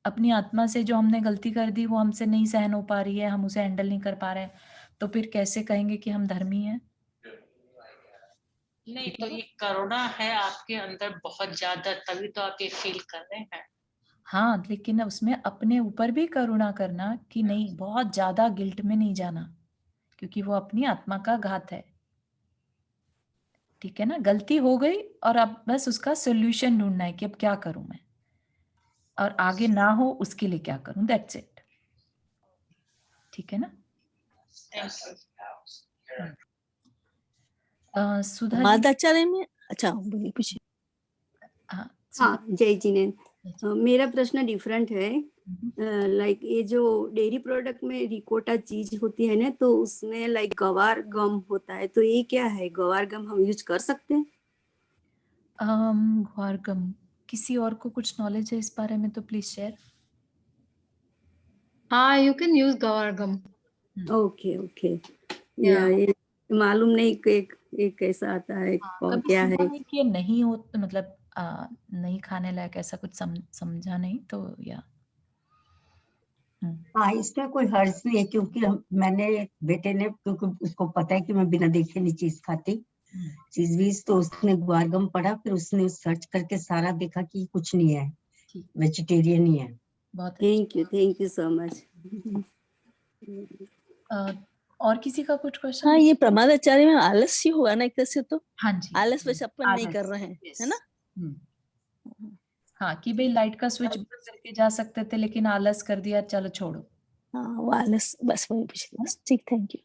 अपनी आत्मा से जो हमने गलती कर दी वो हमसे नहीं सहन हो पा रही है, हम उसे हैंडल नहीं कर पा रहे हैं, तो फिर कैसे कहेंगे कि हम धर्मी हैं? नहीं तो ये करुणा है आपके अंदर बहुत ज्यादा, तभी तो आप ये फील कर रहे हैं। हाँ, लेकिन उसमें अपने ऊपर भी करुणा करना कि नहीं, बहुत ज्यादा गिल्ट में नहीं जाना, क्योंकि वो अपनी आत्मा का घात है, ठीक है ना। गलती हो गई और अब बस उसका सोल्यूशन ढूंढना है कि अब क्या करूं मैं, और आगे ना हो उसके लिए क्या करूं, दैट्स इट, ठीक है ना। सुधा जी। मादाचार्य में अच्छा बोलिए पूछिए। हाँ, हाँ, जय जिनेंद्र। जी। मेरा प्रश्न डिफरेंट है। लाइक ये जो डेयरी प्रोडक्ट में रिकोटा चीज होती है ना, तो उसमें लाइक गवार गम होता है, तो ये क्या है? गवार गम हम यूज कर सकते हैं? गवारगम, किसी और को कुछ नॉलेज है इस बारे में तो प्लीज शेयर। हाँ, you can use guar gum. Okay okay. ये मालूम नहीं कि एक कैसा आता है, कभी क्या सुना है? नहीं कि ये नहीं हो, मतलब नहीं खाने लायक, ऐसा कुछ समझा नहीं तो या हाँ, इसमें कोई हर्ज नहीं है, क्योंकि मैंने बेटे ने, क्योंकि उसको पता है कि मैं बिना देखे नहीं चीज खाती, चीज बीज, तो उसने ग्वारगम पढ़ा, फिर उसने सर्च करके सारा देखा कि कुछ नहीं है, वेजिटेरियन ही है। बहुत थैंक यू सो मच। और किसी का कुछ क्वेश्चन? हाँ, ये प्रमादाचार्य में आलस ही हुआ ना एक तरह से, तो हाँ जी, आलस वैसे अपन नहीं आलस, कर रहे हैं, है ना। हाँ, कि भाई लाइट का स्विच बंद करके जा सकते थे लेकिन आलस कर दिया, चलो छोड़ो। हाँ, वो आलस, बस वही पूछना, ठीक, थैंक यू।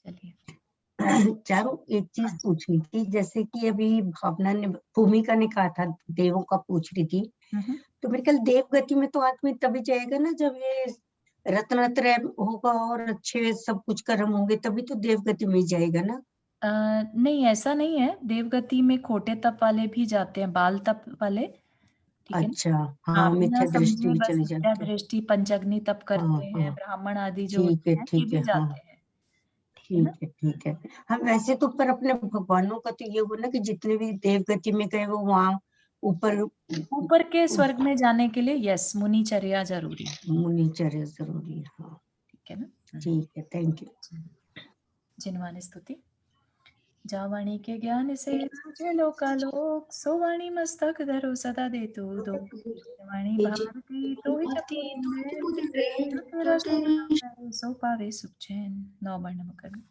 चलिए, चारों एक चीज पूछनी थी, जैसे कि अभी भावना ने, भूमिका ने कहा था देवों का पूछ रही थी, तो मेरे ख्याल देव गति में तो आदमी तभी जाएगा ना जब ये रत्नत्रय होगा और अच्छे सब कुछ कर्म होंगे, तभी तो देव गति में जाएगा ना। नहीं ऐसा नहीं है, देवगति में खोटे तप वाले भी जाते हैं, बाल तप वाले, ठीक है ना। अच्छा, हाँ, हाँ, बिना मिथ्या दृष्टि समझे भी बस चले मिथ्या जाते हैं। दृष्टि, पंचअग्नि तप हाँ करते हैं, हाँ, ब्राह्मण आदि जो ठीक होते है हैं ये ठीक भी है, हाँ जाते हैं, ठीक है। हम वैसे तो ऊपर अपने भगवानों का तो ये हो ना कि जितने भी देव गति में गए वो वहाँ ऊपर के स्वर्ग में जाने के लिए यस मुनिचर्या जरूरी है। मुनिचर्या जरूरी है। हाँ ठीक है ना। ठीक है, थैंक यू। जिनवानी स्तुति। जा वाणी के ज्ञान से सूझे लोकालोक, सो वाणी मस्तक धरो सदा दे तू दो। वाणी भारती तो ही जपो जो तेरा श्रीनाम है, सो पावे सुख चैन। 9 बार नमः करना।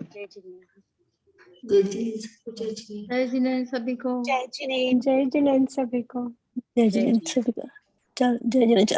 जय जिनेन्द्र। जय जिनेन्द्र। जय जिनेन्द्र सभी को। जय जिनेन्द्र। जय जिनेन्द्र सभी को। जय जिनेन्द्र सभी को। जय जिनेन्द्र।